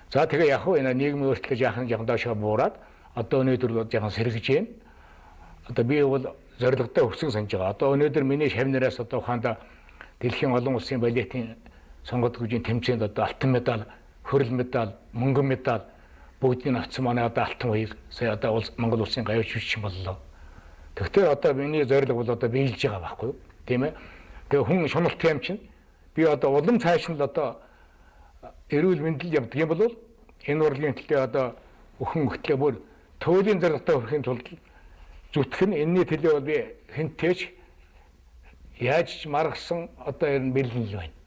За тэгээ яг хөө энэ нийгмийн өөрчлөлт жаахан доошоо буураад одоо өнөөдөр бол жаахан сэргэж байна. Одоо би бол зорилготой өссөн санаж байгаа. Одоо өнөөдөр миний шавнараас одоо ухаанда дэлхийн олон улсын балетын сонгоод гүйжийн тэмцээнд одоо алтан медаль, хөрөл медаль, мөнгөн медаль бүгдийг авсан манай одоо алтан уяг сая одоо Монгол улсын гавьяач шүтчин боллоо. Тэгэхээр одоо миний зорилго бол одоо биелж байгаа байхгүй юу? Тийм ээ. Тэгээ хүн шуналт юм чинь би одоо улам цааш нь одоо эрүүл мэндэл явдаг юм бол энэ урлагийн төлөө одоо өхөн хөтлөө бүр төвлийн зорилготой хүрэхин тулд зүтгэх нь энэний төлөө бол би хинтээч яаж ч маргасан одоо энэ бэлэн л байна.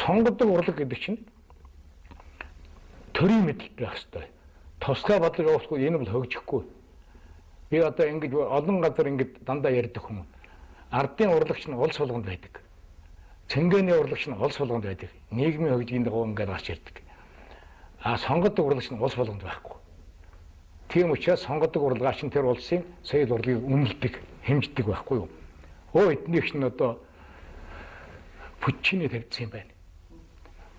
Сонгодог урлаг гэдэг чинь төрийн мэдэлт байх хэрэгтэй. Тусгай бодлого явуулахгүй энэ бол хөгжихгүй. Би одоо ингэж олон газар ингэж дандаа ярьдаг хүмүүс. Ардын урлагч нь улс болгонд байдаг. Цэнгэний урлагч нь улс болгонд байдаг. Нийгмийн хөгжлийн дагуу ингэж гарч ирдэг. Сонгодог урлагч нь улс болгонд байхгүй. Тийм учраас сонгодог урлагч нь тэр улсын соёл урлагийг үнэлдэг, хэмждэг байхгүй юу? Эднийх нь одоо пүчиний тавьсан юм байна.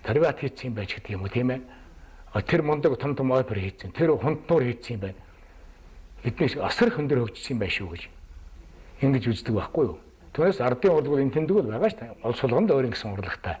Приват хийсэн юм байж гэдэг юм уу тийм ээ. Тэр мундаг том опер хийсэн. Тэр хунтнуур хийсэн юм байна. Эднээс асар хөндөр хөгжсөн юм байна шүү гэж. Ингэж үздэг байхгүй юу? Түүнээс ардын урлагууд энэ тэндэг бол байгаа шүү дээ. Улс болгонд өөр ингэсэн урлагтай.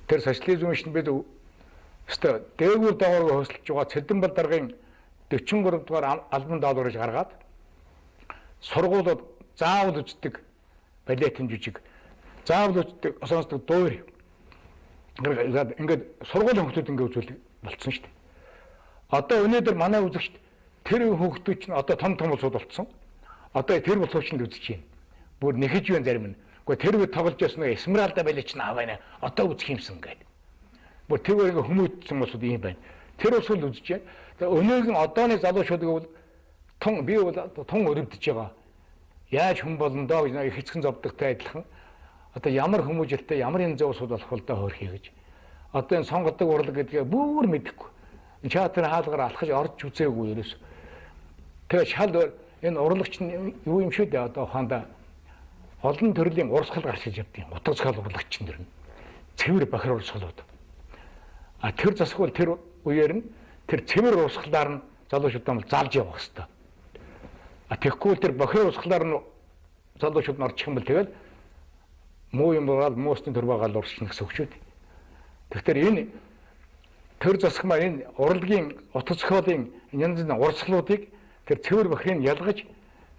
Тэр социализм шин бид өстой дээгүүр доогоор хөсөлж байгаа Цэдэнбал даргын 43 дугаар албан даалгаврыг гаргаад сургуулиуд заавал үздэг балетын жижиг заавал үздэг сонсдог дуур ингээд сургуулийн хүүхдүүд ингээд үзүүлдэг болцсон шүү дээ. Одоо өнөөдөр манай үзэгчд тэр хүүхдүүд чинь одоо том улсууд болцсон. Одоо тэр боловч нь үзэж байна. Бүр нэхэж байна зарим нь. Тэр үед тоглож байсан нэг Эсмералда балет чинь аваа одоо үзэх юмсан гэдэг. Бүр тэр ингээ хүмүүжсэн болсод юм байна. Тэр ус л үзэж байна. Тэгээ өнөөгийн одооны залуучуудыг бол би бол тун өрөвдөж байгаа. Яаж хүн болно доо гэж их хэцхэн зовдогтой адилхан. Одоо ямар хүмүүжлтэй ямар энэ зөв усуд болох бол доо хөрхий гэж. Одоо энэ сонгодог урлаг гэдгээ бүр мэдэхгүй. Театр хаалгаар алхаж орж үзээгүй ерөөс. Тэгээ шал энэ урлагч нь юу юм шүү дээ одоо ухаандаа олон төрлийн урсгал гарч иж явдیں۔ Утга зохиол урлагч нар нь цэвэр бохир урсгалууд. Тэр засаг бол тэр үеэр нь тэр цэвэр урсгалаар нь залуучуудаа залж явах хэрэгтэй. Тэгэхгүй тэр бохир усхлаар нь залуучууд нь орчих юм бол тэгэл муу юм бол муусны төр байгаа л урсна гэсэн үг шүү дээ. Тэгэхээр энэ төр засгмаар энэ урлагийн утас зохиолын янз бүрийн урсгалуудыг тэр цэвэр бохирыг ялгаж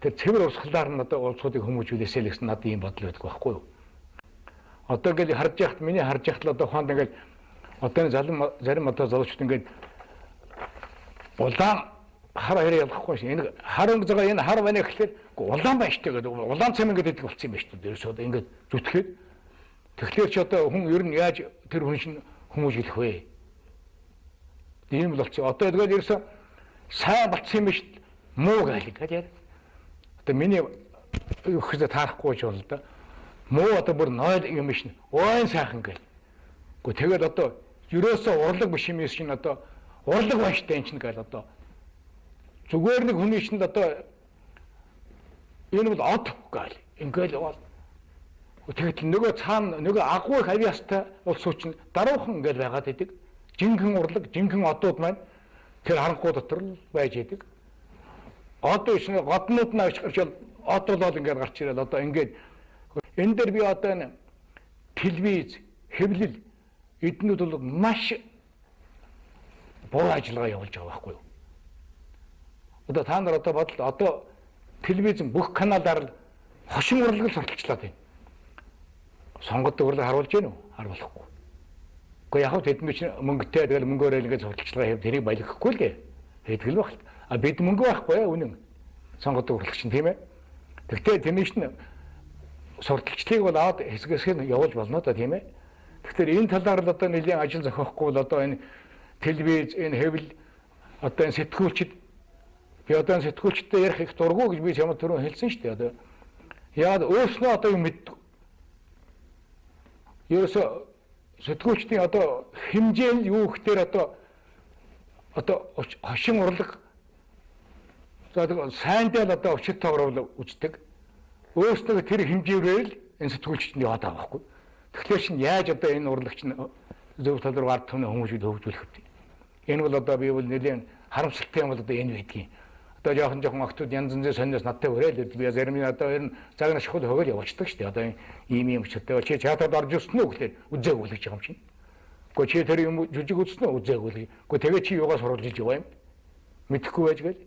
тэр цэвэр урсгалаар нь одоо урсгалыг хүмүүжүүлээсэй л гэсэн надад ийм бодол байдаг байхгүй юу? Одоо ингээл харж яхад миний харж яхад л одоо хонд ингээл одоо зарим одоо залуучууд ингээд улаан хар хоёроо ялгахгүй шин энэ хар өнгө збайгаа энэ хар байна гэхэлэр улаан байна штэ гэдэг улаан цам ингээд идэх болсон юм байна штэ ерөөсөө одоо ингээд зүтгэхэд тэгэхээр ч одоо хүн ер нь яаж тэр хүн шин хүмүүжүүлэх вэ? Тийм л болчих. Одоо тэгээд ерөөсөө сайн болцсон юм биш муу гаалыг гэдэг. Одоо миний юу гэхээ таарахгүй ч бол да. Муу одоо бүр нойл юм биш н. Ой сайхан гэл. Гэхдээ тэгээд одоо ерөөсөө урлаг биш юм шин одоо урлаг байштай юм чинь гэл одоо зүгээр нэг хүний чинь одоо энэ бол од гэл. Ингээл бол тэгээд нөгөө цаана нөгөө агуу хавьяастай улсууд чинь даруухан ингээл байгаад идэг. Жинхэнэ урлаг, жинхэнэ одууд маань тэр харанхуй дотор л байж идэг. Од биш нэг годнууд нь авчирч од болоод ингээд гарч ирэл одоо ингээд энэ дээр би одоо энэ телевиз, хэвлэл эднүүд бол маш буруу ажиллагаа явуулж байгаа байхгүй юу? Одоо та нар одоо бодол одоо телевизэн бүх каналаар л хошин урлаг сурталчлаад байна. Сонгод урлаг харуулж гэнэ үү? Харуулахгүй. Гэхдээ яг тэд нь чинь мөнгөтэй тэгэл мөнгөөр ингээд сурталчилгаа хийв тэрийг баялагхгүй л дээ. Тэгдэг л баг. А бид мөнгө байхгүй үнэн. Сонгод урлаг чинь тийм ээ. Тэгтээ тэрний чинь сурталчлалыг бол аваад хэсгээс нь явуулж болно да тийм ээ. Тэгэхээр энэ талаар л одоо нэлийн ажил зохиохгүй бол одоо энэ телевиз, энэ хэвлэл одоо энэ сэтгүүлчд би одоо энэ сэтгүүлчтэй ярих их дурггүй гэж би ямар түрүүн хэлсэн шүү дээ. Одоо яагаад өөрснөө одоо юм мэддэг. Ерөөсө сэтгүүлчдийн одоо хэмжээ нь юу гэхээр одоо хошин урлаг сайндаа л одоо өчиг тоглол үздэг. Өөрснөө тэр хэмжээгээр л энэ сэтгүүлчдийн яваад байгаа байхгүй. Тэгэхээр чинь яаж одоо энэ урлагч нь зөв тал руу ард түмний хүмүүсийг хөгжүүлэх вэ? Энэ бол одоо би бол нэлийн харамсалтай юм бол одоо энэ байдгийн. Одоо жоохон охтууд янз янзын сониос надтай өрөөл би зарим нь одоо энэ загнаш хөл хөгөл явуулдаг шүү дээ. Одоо ийм юм чөлтөө чи театрт орж ирсэн үү гэхлээр үзээгүй л гэж байгаа юм чинь. Гэхдээ чи тэр юм жүжиг үзсэн үү үзээгүй л. Гэхдээ тэгээ чи юугаас сурвалж иж яваа юм? Мэдэхгүй байж гээл.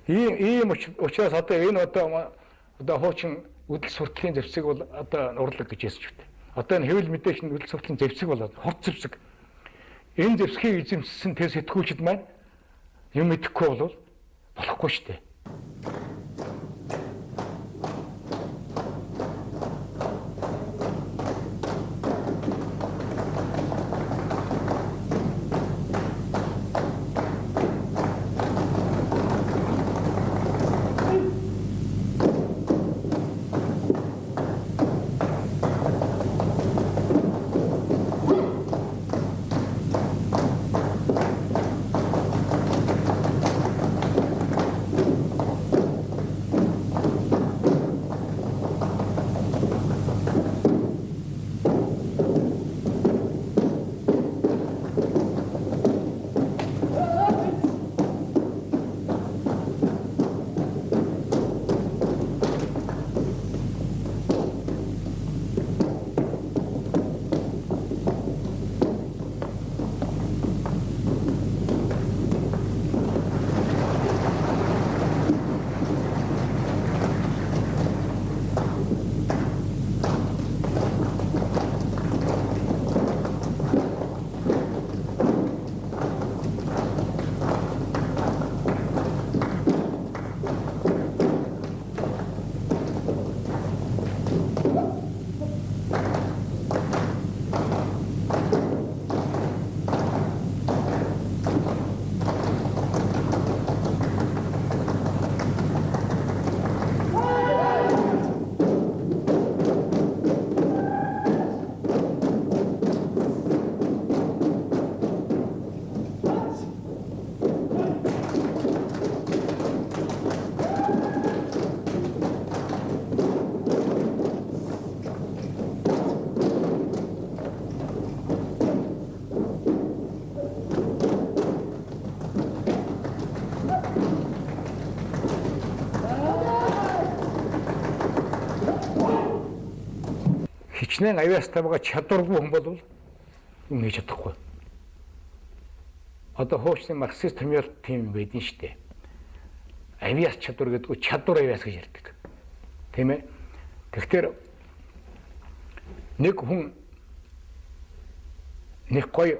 Ийм учраас одоо энэ одоо хуучин үдэл сурталын зэвсэг бол одоо урлаг гэж хэлсэн ч үгүй. Одоо энэ хэвлэл мэдээч нь үдэл сурталын зэвсэг болоод хурц зэвсэг. Энэ зэвсгийг эзэмссэн тэр сэтгүүлчд маань юм мэдэхгүй бол болохгүй шүү дээ. хичнээн авиастай байгаа чадваргүй хүн бол юм хийж чадахгүй. Одоо хуучны марксист томьёолт тийм байдэн штэ. Авиас чадвар гэдэггүй чадвар авиас гэж ярьдаг. Тийм ээ. Тэгэхээр нэг хүн нэг гоё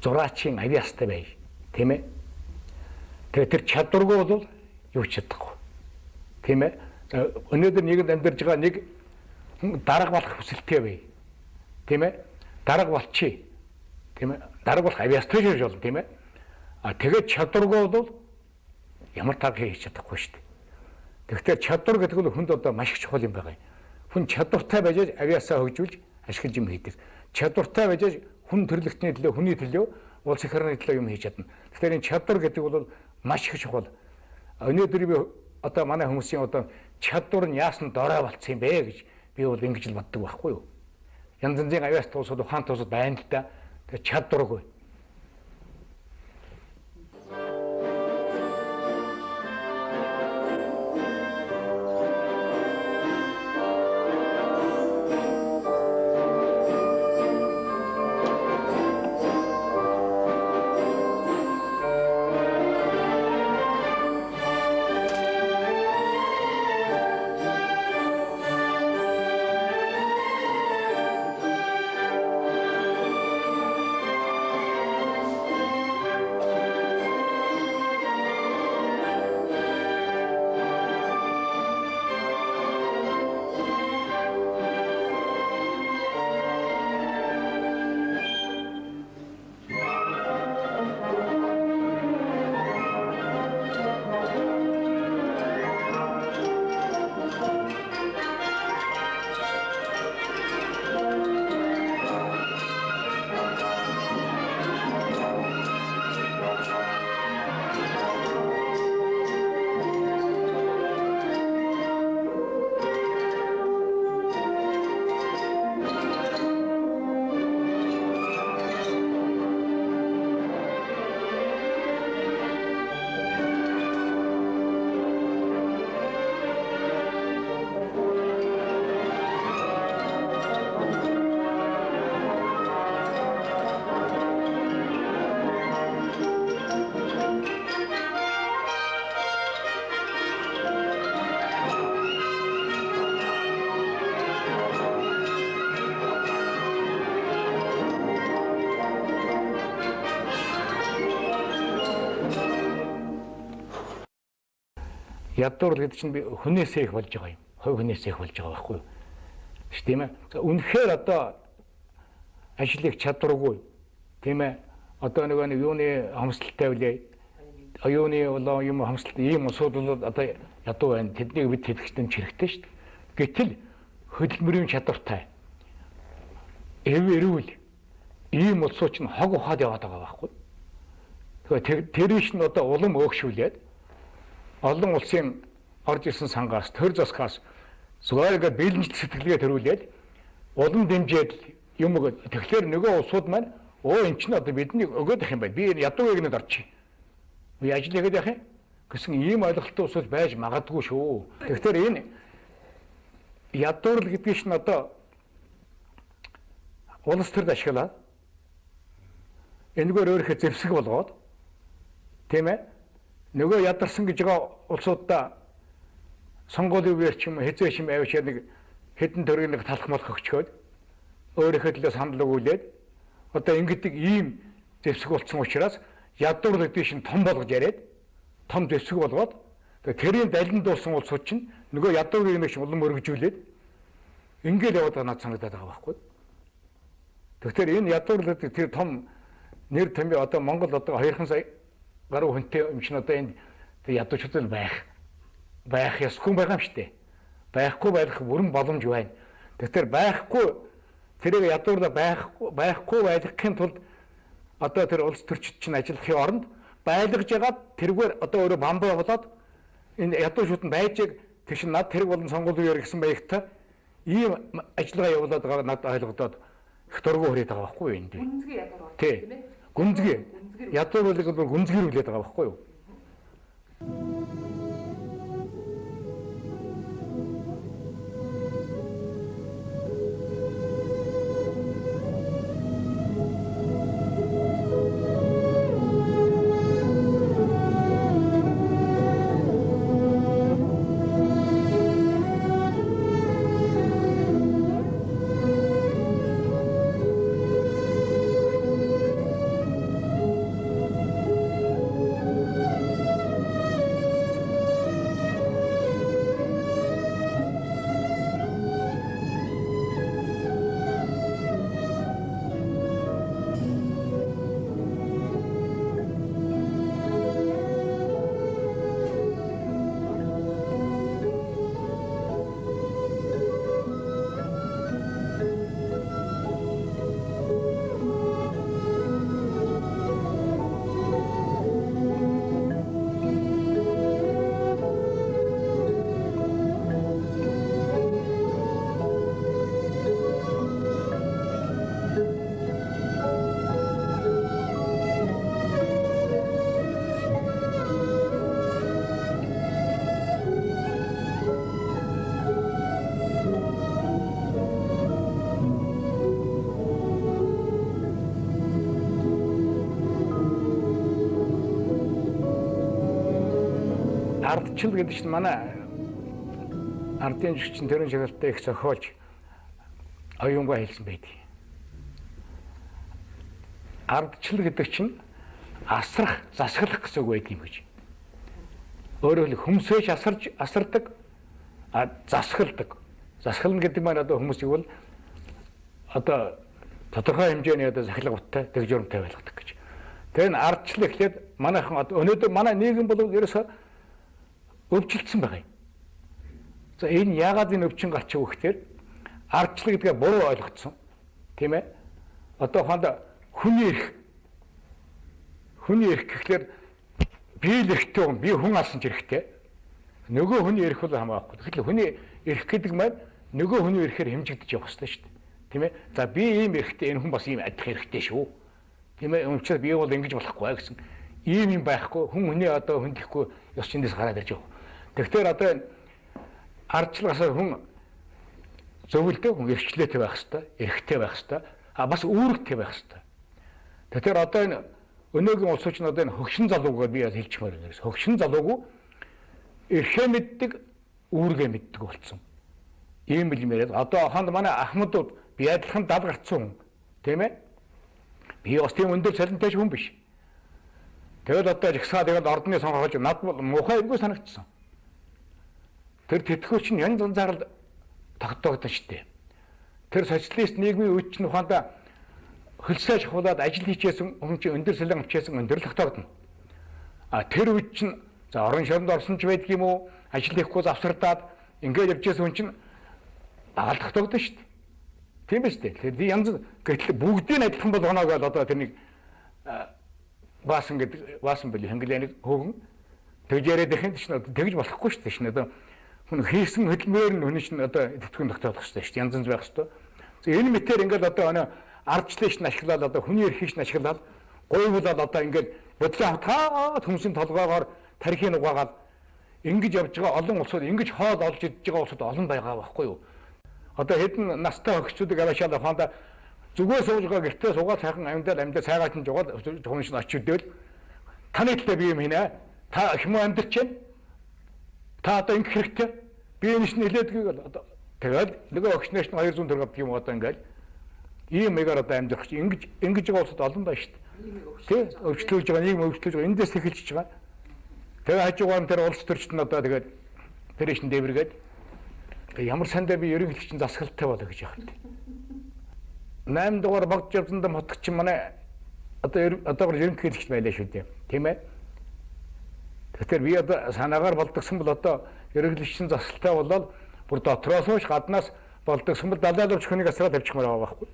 зураачийн авиастай бай. Тийм ээ. Тэгэхээр тэр чадваргүй бол юу ч чадахгүй. Тийм ээ. Өнөөдөр нэгэнд амьдарч байгаа нэг дарга болох хүсэлтэй бай. Тийм ээ. Дарга болчихъя. Тийм ээ. Дарга болох авиастай ширж болно, тийм ээ. Тэгээд чадваргүй бол ямар таг хийж чадахгүй шүү дээ. Тэгэхээр чадвар гэдэг нь хүнд одоо маш их чухал юм байгаа юм. Хүн чадвартай байж авиасаа хөгжүүлж ашиглаж юм хийдэг. Чадвартай байж хүн төрлөختний төлөө, хүний төлөө, улс их орны төлөө юм хийж чадна. Тэгэхээр энэ чадвар гэдэг бол маш их чухал. Өнөөдөр би одоо манай хүмүүсийн одоо чадвар нь яасан дорой болцсон юм бэ гэж би бол ингэж л боддог байхгүй юу? Янз янзын авиас туусууд, ухаан туусууд байна л да. Тэгээд чадваргүй. Ядуур гэдэг чинь би хүнээсээ их болж байгаа юм. Хувь хүнээсээ их болж байгаа байхгүй юу? Тийм ээ. Үнэхээр одоо ажлыг чадваргүй. Тийм ээ. Одоо нэг юуны хамсалтай үлээ. Оюуны болоо юм хамсалтай ийм усууд бол одоо ядуу байна. Тэднийг бид хэлэхдээ чирэгтэй шүү дээ. Гэтэл хөдөлмөрийн чадвартай. Эрүүл ийм улсууд чинь хог ухаад яваад байгаа байхгүй юу? Тэгэхээр тэр чинь одоо улам өөгшүүлээд олон улсын орж ирсэн сангаас, төр засгаас зүгээр ингээд бэлэнжил сэтгэлгээ төрүүлээд улам дэмжээд юм өгöd. Тэгэхээр нөгөө улсууд маань эн чинь одоо бидний өгöd ах юм байна. Би энэ ядуу эгнэд орчих. Би ажил хийгээд явах юм гэсэн ийм ойлголттой улсууд байж магадгүй шүү. Тэгэхээр энэ ядуурл гэдгийг чинь одоо улс төрд ашиглаад энэгээр өөрийнхөө зэвсэг болгоод тийм ээ нөгөө ядарсан гэж байгаа улсуудаа сонгуулийн үеэр ч юм хэзээ шим авчиад нэг хэдэн төгрөгийн нэг талах молох өгчөөд өөрийнхөө төлөө санал өгүүлээд одоо ингэдэг ийм зэвсэг болсон учраас ядуур гэдэг шин том болгож яриад том зэвсэг болгоод тэрийн далин дуусан улсууд чинь нөгөө ядуурыг нэг улам өргөжүүлээд ингээд яваад байгаа надад санагдаад байгаа байхгүй. Тэгэхээр энэ ядуур гэдэг тэр том нэр томьёо одоо Монгол одоо 2 сая гаруй хүнтэй юм чинь одоо энэ ядуучууд байх ёсгүй байгаа юм шүү дээ. Байхгүй байх бүрэн боломж байна. Тэгэхээр байхгүй тэрийг ядуурлаа байхгүй байлгахын тулд одоо тэр улс төрчид чинь ажиллахын оронд байлгаж ягаад тэргээр одоо өөрөө бамбаа болоод энэ ядуучууд нь байжэг тэр чинь над тэрэг болон сонгуулийн үеэр гэсэн маягтай ийм ажиллагаа явуулаад байгааг надад ойлгодоод их дургу хүрээд байгаа байхгүй юу энэ. Гүнзгий ядуур байна тийм ээ. Гүнзгий ядуур бол гүнзгийрүүлээд байгаа байхгүй юу? ардчил гэдэг чинь манай ардын жүжигчин төрийн шагналтай их зохиолч оюунгаа хэлсэн байдаг. Ардчил гэдэг чинь асрах, засаглах гэсэн үг байдаг юм гэж. Өөрөөр хэлбэл хүмсэж асардаг, засгалдаг. Засгална гэдэг маань одоо хүмүүсийг бол одоо тодорхой хэмжээний одоо захилгавтай, дэг журамтай байлгадаг гэж. Тэр нь ардчил гэхлээр манайхан одоо өнөөдөр манай нийгэм бол ерөөсөө өвчлөлтсөн байгаа юм. За энэ яагаад энэ өвчин гарч байгаа вэ гэхээр ардчил гэдгээ буруу ойлгоцсон. Тийм ээ? Одоо хонд хүний эрх гэхлээр би л эрхтэй юм, би хүн алсан ч эрхтэй. Нөгөө хүний эрх бол хамаахгүй. Тэгэхээр хүний эрх гэдэг маань нөгөө хүний эрхээр хэмжигдэж явах хэрэгтэй шүү дээ. Тийм ээ? За би ийм эрхтэй, энэ хүн бас ийм адилхан эрхтэй шүү. Тийм ээ? Өмчөөс би бол ингэж болохгүй гэсэн. Ийм юм байхгүй. Хүн хүний одоо хөндлөхгүй ёс чиндээс гараад ирж байгаа. Тэгэхээр одоо энэ ардчилгаас хүн зөвлөлтэй хүн эрхчлээтэй байх хэрэгтэй, эрхтэй байх хэрэгтэй, бас үүрэгтэй байх хэрэгтэй. Тэгэхээр одоо энэ өнөөгийн улсууч нь одоо энэ хөгшин залуугаар би яаж хэлчихмээр байна. Хөгшин залууг эрхээ мэддэг, үүргээ мэддэг болсон. Ийм л юм яриад. Одоо хонд манай ахмадууд би адилхан дал гарцсан хүн, тийм ээ? Би бас тийм өндөр цалинтай хүн биш. Тэгэл одоо жигсаа тэгэл ордны сонгогч над муухай юмгүй санагдсан. Тэр тэтгэвч нь янз янзаар тогтоогдсон шүү дээ. Тэр социалист нийгмийн үеч нь ухаандаа хөлсөө шахуулаад ажил хийчихсэн хүн чинь өндөр цалин авчихсан өндөр л тогтоогдно. Тэр үеч нь за орон шоронд орсон ч байдаг юм уу? Ажил хийхгүй завсардаад ингээд явжсэн хүн чинь даал тогтоогдсон шүү дээ. Тийм биз дээ. Тэгэхээр янз гэтэл бүгдийн адилхан болгоно гэж одоо тэрнийг баасан били хангалааны хөөгн тэгж яриад ихэнх чинь тэгж болохгүй шүү дээ. Одоо хүн хийсэн хөдөлмөр нь хүний чинь одоо тэтгэн тогтоох хэрэгтэй шүү дээ. Янз янз байх хэрэгтэй. Энэ мэтэр ингээд одоо өнөө ардчлалч нь ашиглаад одоо хүний эрхийг нь ашиглаад гойвуулаад одоо ингээд бодлоо хатгаад хүмүүсийн толгоогоор тархийг угаагаад ингэж явж байгаа олон улсууд ингэж хоол олж идж байгаа улсууд олон байгаа байхгүй юу? Одоо хэдэн настай хөгчүүдийг аваашаал хаанда зүгээр сууж байгаа гэртээ суугаад сайхан амьдаа цайгаад нь жугаад хүн шин очиудэл таны төлөө би юм хийнэ. Та их муу амьдарч байна. Та одоо ингэ хэрэгтэй. Би энэ шин нэлээдгийг одоо тэгэл нөгөө өгчнөөч нь 200 төгрөг авдаг юм одоо ингээл ийм мэгээр одоо амьдрах чи ингэж байгаа улсууд олон байна шүү дээ. Тэ өвчлөж байгаа нийгэм өвчлөж байгаа эндээс эхэлж байгаа. Тэгээ хажуугаар нь тэр улс төрчд нь одоо тэгээд тэр ишин дээвэргээд ямар сандаа би ерөнхийлөгчийн засгалтай болоо гэж яах вэ? 8 дугаар багж явсанд хотгч манай одоогор ерөнхийлөгч байлаа шүү дээ. Тийм ээ? Тэгэхээр би одоо санаагаар болдгсон бол одоо ерөнхийлөгчийн засгалтай болоод бүр дотроос ууш гаднаас болдгсон бол далайлууч хүнийг асраад тавьчихмаар байгаа байхгүй.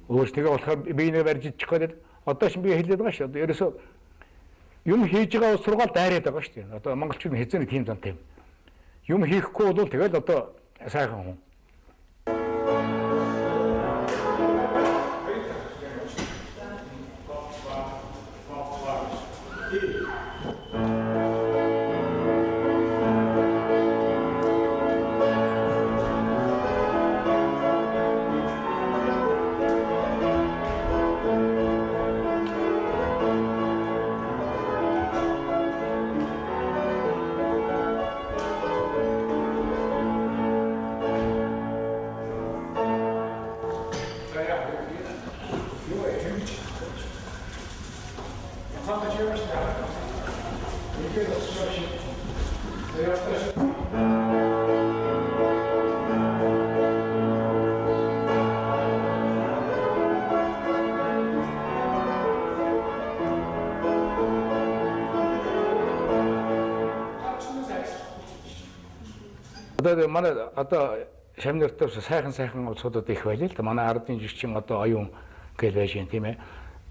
Өөрсдөө болохоор би нэ барьж идчих гээд одоо шин би хэлээд байгаа шүү. Одоо ерөөсөө юм хийж байгаа сургаал дайраад байгаа шүү дээ. Одоо монголчууд хэзээ нэг тийм зантай юм хийхгүй бол тэгэл одоо сайхан хүн. Одоо манай одоо шамнартаас сайхан улсуудад их байлаа л да. Манай ардын жигчин одоо оюун гэл байж юм тийм ээ.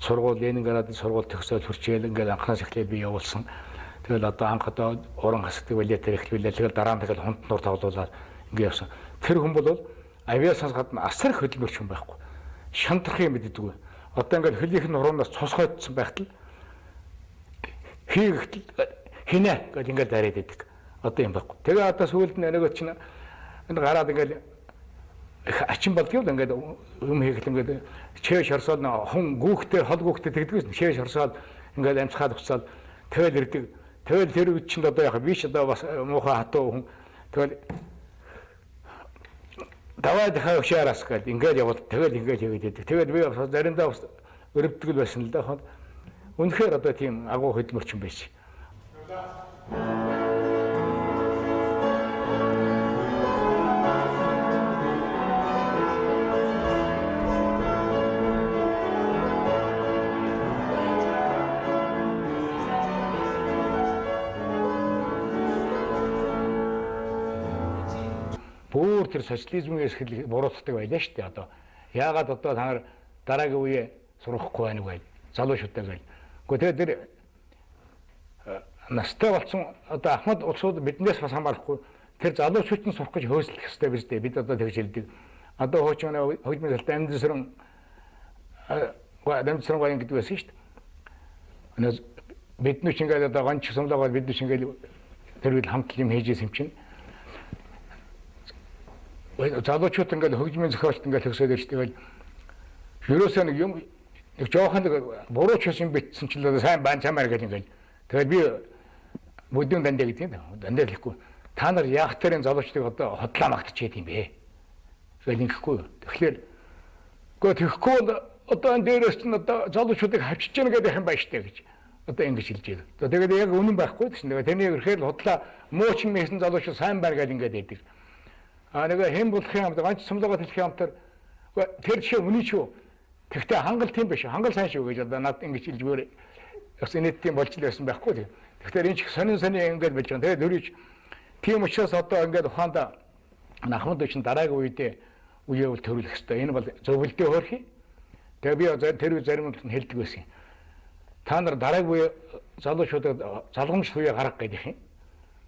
Сургууль Ленинградын сургууль төгсөөл хүрчээл ингээд анхаас эхлээд би явуулсан. Тэгэл одоо анх одоо уран хасдаг балетээр эхлүүлээ. Тэгэл дараа нь тэгэл хунтнуур тоглуулаад ингээд явсан. Тэр хүн бол авиасаас гадна асар их хөдөлмөрч хүн байхгүй. Шантрах юм мэддэггүй. Одоо ингээд хөлийнх нь уруунаас цус хойтсон байхад л хийгтэл хинэ гэж ингээд дараад идэг. Одоо юм байхгүй. Тэгээ одоо сүүлд нь нөгөө чинь энэ гараад ингээд ачин болдгоо л ингээд юм хийх юм ингээд чэш хорсоод хүн гүүхтэй хол гүүхтэй тэгдэгс чэш хорсоод ингээд амцхаад уцаад тэгэл ирдэг. тэгэл тэр үед чинь одоо яг биш одоо бас муухай хатуу хүн тэгэл даваа дахиад өгшөөс гэл ингээд явал тэгэл ингээд хийгээд. Тэгээд би бас заримдаа бас өрөвдгөл байсан л да. Үнэхээр одоо тийм агуу хөдөлмөрч юм биш. Бүр тэр социализмээс эхлэх буруутдаг байлаа шүү дээ. Одоо яагаад одоо та нар дараагийн үе сурахгүй байна вэ? Залуучуудаа гэл. Гэхдээ тэр настай болсон одоо Ахмад улсууд биднээс бас хамаарахгүй тэр залуучууд нь сурах гэж хөөцлөх хэрэгтэй биз дээ. Бид одоо тэгж хэлдэг. Одоо хуучин хөгжмийн салт амьдсран гойн гэдэг байсан шүү дээ. Бидний ч ингээд одоо гонч сумлаагаад бид ч ингээд тэр үед хамт юм хийж исэн юм чинь. Залуучууд ингээд хөгжмийн зохиолт ингээд төгсөөд байж тэгэл ерөөсөө нэг юм нэг жоохон буруу ч юм битсэн ч л сайн байн чамаар гэх ингээд тэгэл би бүдүүн дандаа гэдэг юм дандаа хэлэхгүй та нар яах тэрийн залуучдыг одоо хотлоо магтчихэд юм бэ тэгэл ингэхгүй тэгэхээр тэгэхгүй одоо энэ дээрээс нь одоо залуучуудыг хавчиж гэнэ гэдэг юм байна штэ гэж одоо ингэж хэлж байгаа. Тэгээд яг үнэн байхгүй гэсэн. Тэрний ерхээр хотлоо муучин мэйсэн залуучууд сайн байна гэж ингээд байдаг. Нэг хэм болохын хамт ганц сумлаагаад хэлэх хамтар тэр жишээ үний ч юу. Тэгтээ хангал тийм биш. Хангал сайн шүү гэж одоо над ингэж хэлж өөр бас нийтийн болж л байсан байхгүй тийм. Тэгэхээр энэ ч сонин ингээд болж байгаа. Тэгээд өөрөж тийм учраас одоо ингээд ухаанда Ахмад чинь дараагийн үеэвэл төрүүлэх хэрэгтэй. Энэ бол зөвлөлтөө хөөрхий. Тэгээ би тэр зарим нь хэлдэг байсан. Та нар дараагийн үе залуучуудад залгамж туяа гарах гэдэг юм.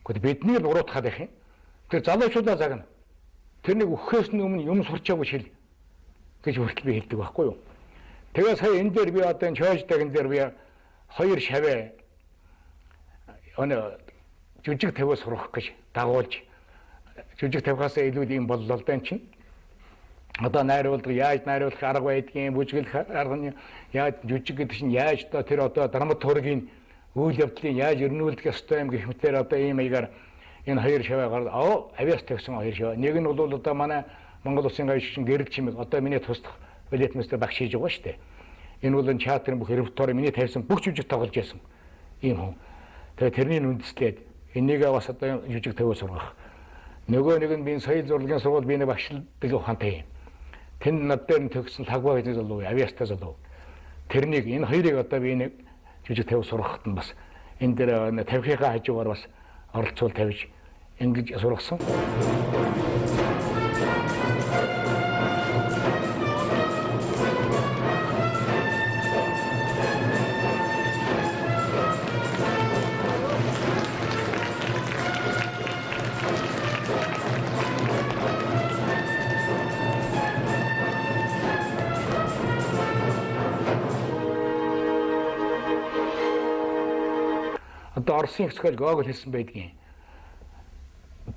Гэхдээ бидний л уруутгаад байх юм. Тэр залуучуудаа загна. Тэрнийг өгөхөөс өмнө юм сурч явах хэл гэж хүртэл би хэлдэг байхгүй юу. Тэгээ сая энэ дээр би одоо энэ чойждаг энэ дээр би 2 шавь жүжиг тавиа сурах гэж дагуулж жүжиг тавихаас илүү юм боллоо л да чинь. Одоо найруулга яаж найруулах арга байдгийн бүжиглэх арга нь яаж жүжиг гэдэг чинь яаж одоо тэр одоо драматургийн үйл явдлыг яаж өрнүүлэх ёстой юм гэх мэтээр одоо ийм маягаар энэ 2 шавьягаар авиас тавьсан 2 шавь. Нэг нь бол одоо манай Монгол Улсын гавьяачийн гэрэл чимэг одоо миний туслах балет мастер багш хийж байгаа шүү дээ. Энэ бол театрын бүх репертуар миний тавьсан бүх жүжиг тоглож байсан ийм хүн. Тэгээ тэрний үндэслээд энийг бас одоо жүжиг тавиа сургах. Нөгөө нэг нь би соёл зурлагын сургууль би нэг багшлдаг ухаантай юм. Тэнд над дээр нь төгссөн лагбаа гэдэг залуу авиастай залуу. Тэрнийг энэ хоёрыг одоо би нэг жүжиг тавиа сургахад нь бас энэ дээр тавихыгаа хажуугаар бас оролцуул тавьж ингэж сургасан. Одоо Оросын ихсгэл Гоголь хэлсэн байдгийн.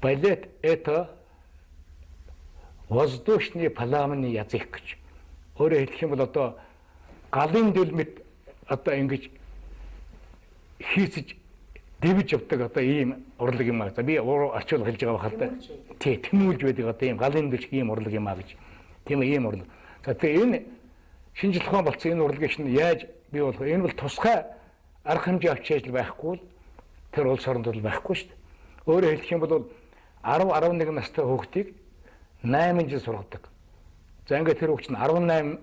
Балет это воздушный пламенный язык гэж. Өөрөөр хэлэх юм бол одоо галын дэлмэд одоо ингэж хийсэж дэвж явдаг одоо ийм урлаг юм аа. За би орчуул хэлж байгаа бахал та. Тий, тэмүүлж байдаг одоо ийм галын дэлж ийм урлаг юм аа гэж. Тийм ийм урлаг. За тэгээ энэ шинжлэх ухаан болсон энэ урлагийг чинь яаж бий болох вэ? Энэ бол тусгай арга хэмжээ авч ажил байхгүй л тэр улс оронд бол байхгүй шүү дээ. Өөрөөр хэлэх юм бол 10-11 настай хүүхдийг 8 жил сургадаг. За ингээд тэр хүүхд нь 18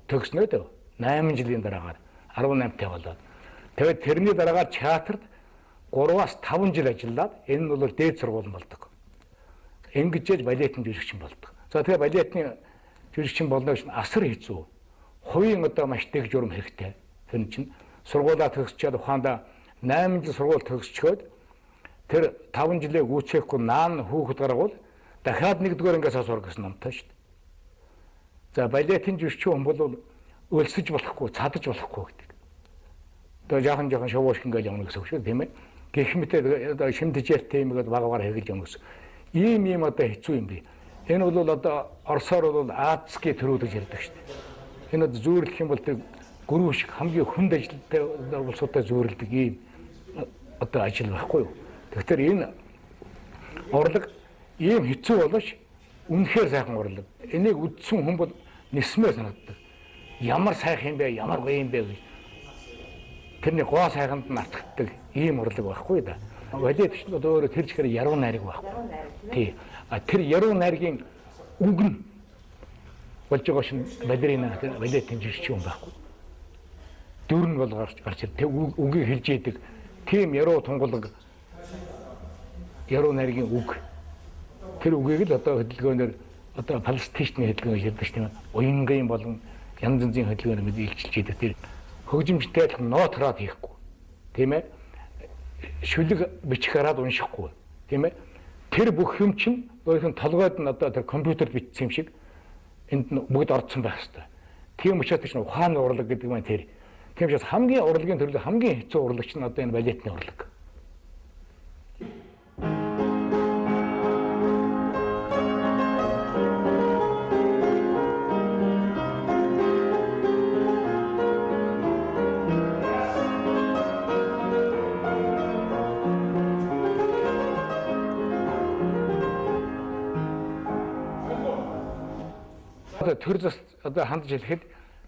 төгснөө дээ. 8 жилийн дараагаар 18-тай болоод. Тэгээд тэрний дараагаар театрт 3-аас 5 жил ажиллаад энэ нь бол дээд сургууль болдог. Ингэж балетын жүжигчин болдог. За тэгээд балетны жүжигчин болно гэж асар хэцүү. Хувийн одоо маш дэг журам хэрэгтэй. Тэр чинь сургуулаа төгсчээд ухаандаа 8 жил сургууль төгсчөөд тэр 5 жилээ гүйцэхгүй наан хүүхэд гаргавал дахиад нэгдүгээр ангиасаа сур гэсэн номтой шүү дээ. За балетын жүжигчин хүн бол өлсөж болохгүй, цадаж болохгүй гэдэг. Одоо жоохон шовоош ингээл явна гэсэн үг шүү тийм ээ. Гэх мэт одоо шимтжээлтэй юм гээд багаар хэрэгж явна гэсэн. Ийм одоо хэцүү юм би. Энэ бол одоо Оросоор бол Аацки төрүүд гэж ярьдаг шүү дээ. Энэ зүүрлэх юм бол тэр гүрүү шиг хамгийн хүнд ажилтай улсуудаа зүүрлдэг ийм одоо ажил байхгүй юу. Тэгэхээр энэ урлаг ийм хэцүү боловч үнэхээр сайхан урлаг. Энийг үдсэн хүн бол нисмээр санагддаг. Ямар сайхан юм бэ, ямар гоё юм бэ гэж. Тэрний гоо сайханд нь атгаддаг ийм урлаг байхгүй да. Балет чинь одоо өөрөө тэр жигээр яруу найраг байхгүй. Тий. Тэр яруу найргийн үг нь болж байгаа шин балерина балетын жирч юм байхгүй. Дүр нь бол гарч тэр үгийг хэлж идэг. Тийм яруу тунгалаг яруу найргийн үг. Тэр үгийг л одоо хөдөлгөөнөөр одоо палестинчны хөдөлгөөн гэж ярьдаг тийм уянгийн болон янз янзын хөдөлгөөнөөр мэдээлжилж идэг. Тэр хөгжимчтэй адилхан нотроод хийхгүй. Тийм ээ? Шүлэг бичих хараад уншихгүй. Тийм ээ? Тэр бүх юм чинь өөрийнх нь толгойд нь одоо тэр компьютерд бичсэн юм шиг энд нь бүгд орцсон байх хэрэгтэй. Тийм учраас чинь ухааны урлаг гэдэг маань тэр. Тийм учраас хамгийн урлагийн төрлөө хамгийн хэцүү урлаг чинь одоо энэ балетны урлаг. Төр зас одоо хандж хэлэхэд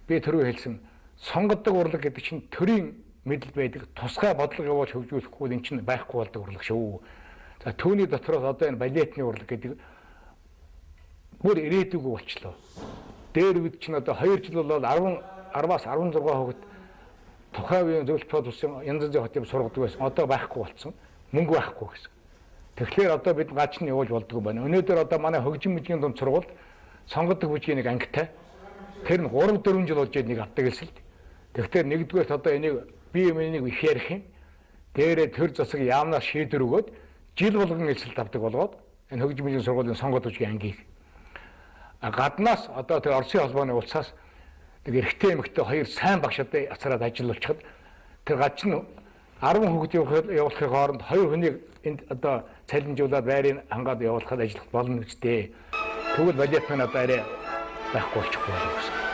би түрүү хэлсэн сонгодог урлаг гэдэг чинь төрийн мэдэл байдаг тусгай бодлого явуулж хөгжүүлэхгүй энэ чинь байхгүй болдог урлаг шүү. За түүний дотроос одоо энэ балетны урлаг гэдэг бүр ирээдүгөө болчлоо. Дээр үед чинь одоо 2 жил бол 10-аас 16 хүүхэд тухайн үеийн зөвлөлтөд усан янз янзын хотын сургадаг байсан. Одоо байхгүй болсон. Мөнгө байхгүй гэсэн. Тэгэхээр одоо бид гач нь явуулж болдгоо байна. Өнөөдөр одоо манай хөгжим мэдлэгийн дунд сургуульд сонгодог бүжгийн нэг ангитай. Тэр нь 3-4 жил болж нэг авдаг гэсэн л. Тэгэхээр нэгдүгээрт одоо энийг би энийг их ярих юм. Дээрээ төр засаг яамнаас шийдвэр өгөөд жил болгон эсэлт авдаг болгоод энэ хөгжим мэдлэгийн сургуулийн сонгодог бүжгийн ангийг. Гаднаас одоо тэр Оросын холбооны улсаас нэг эрэгтэй эмэгтэй хоёр сайн багшаад ацраад ажиллуулчихад тэр гач нь 10 хүүхэд явуулахын хооронд 2 хүнийг энд одоо цалинжуулаад байрыг хангаад явуулахад ажиллах болно үстэй. Тэгвэл балет маань одоо арай байхгүй болчихгүй байна гэсэн.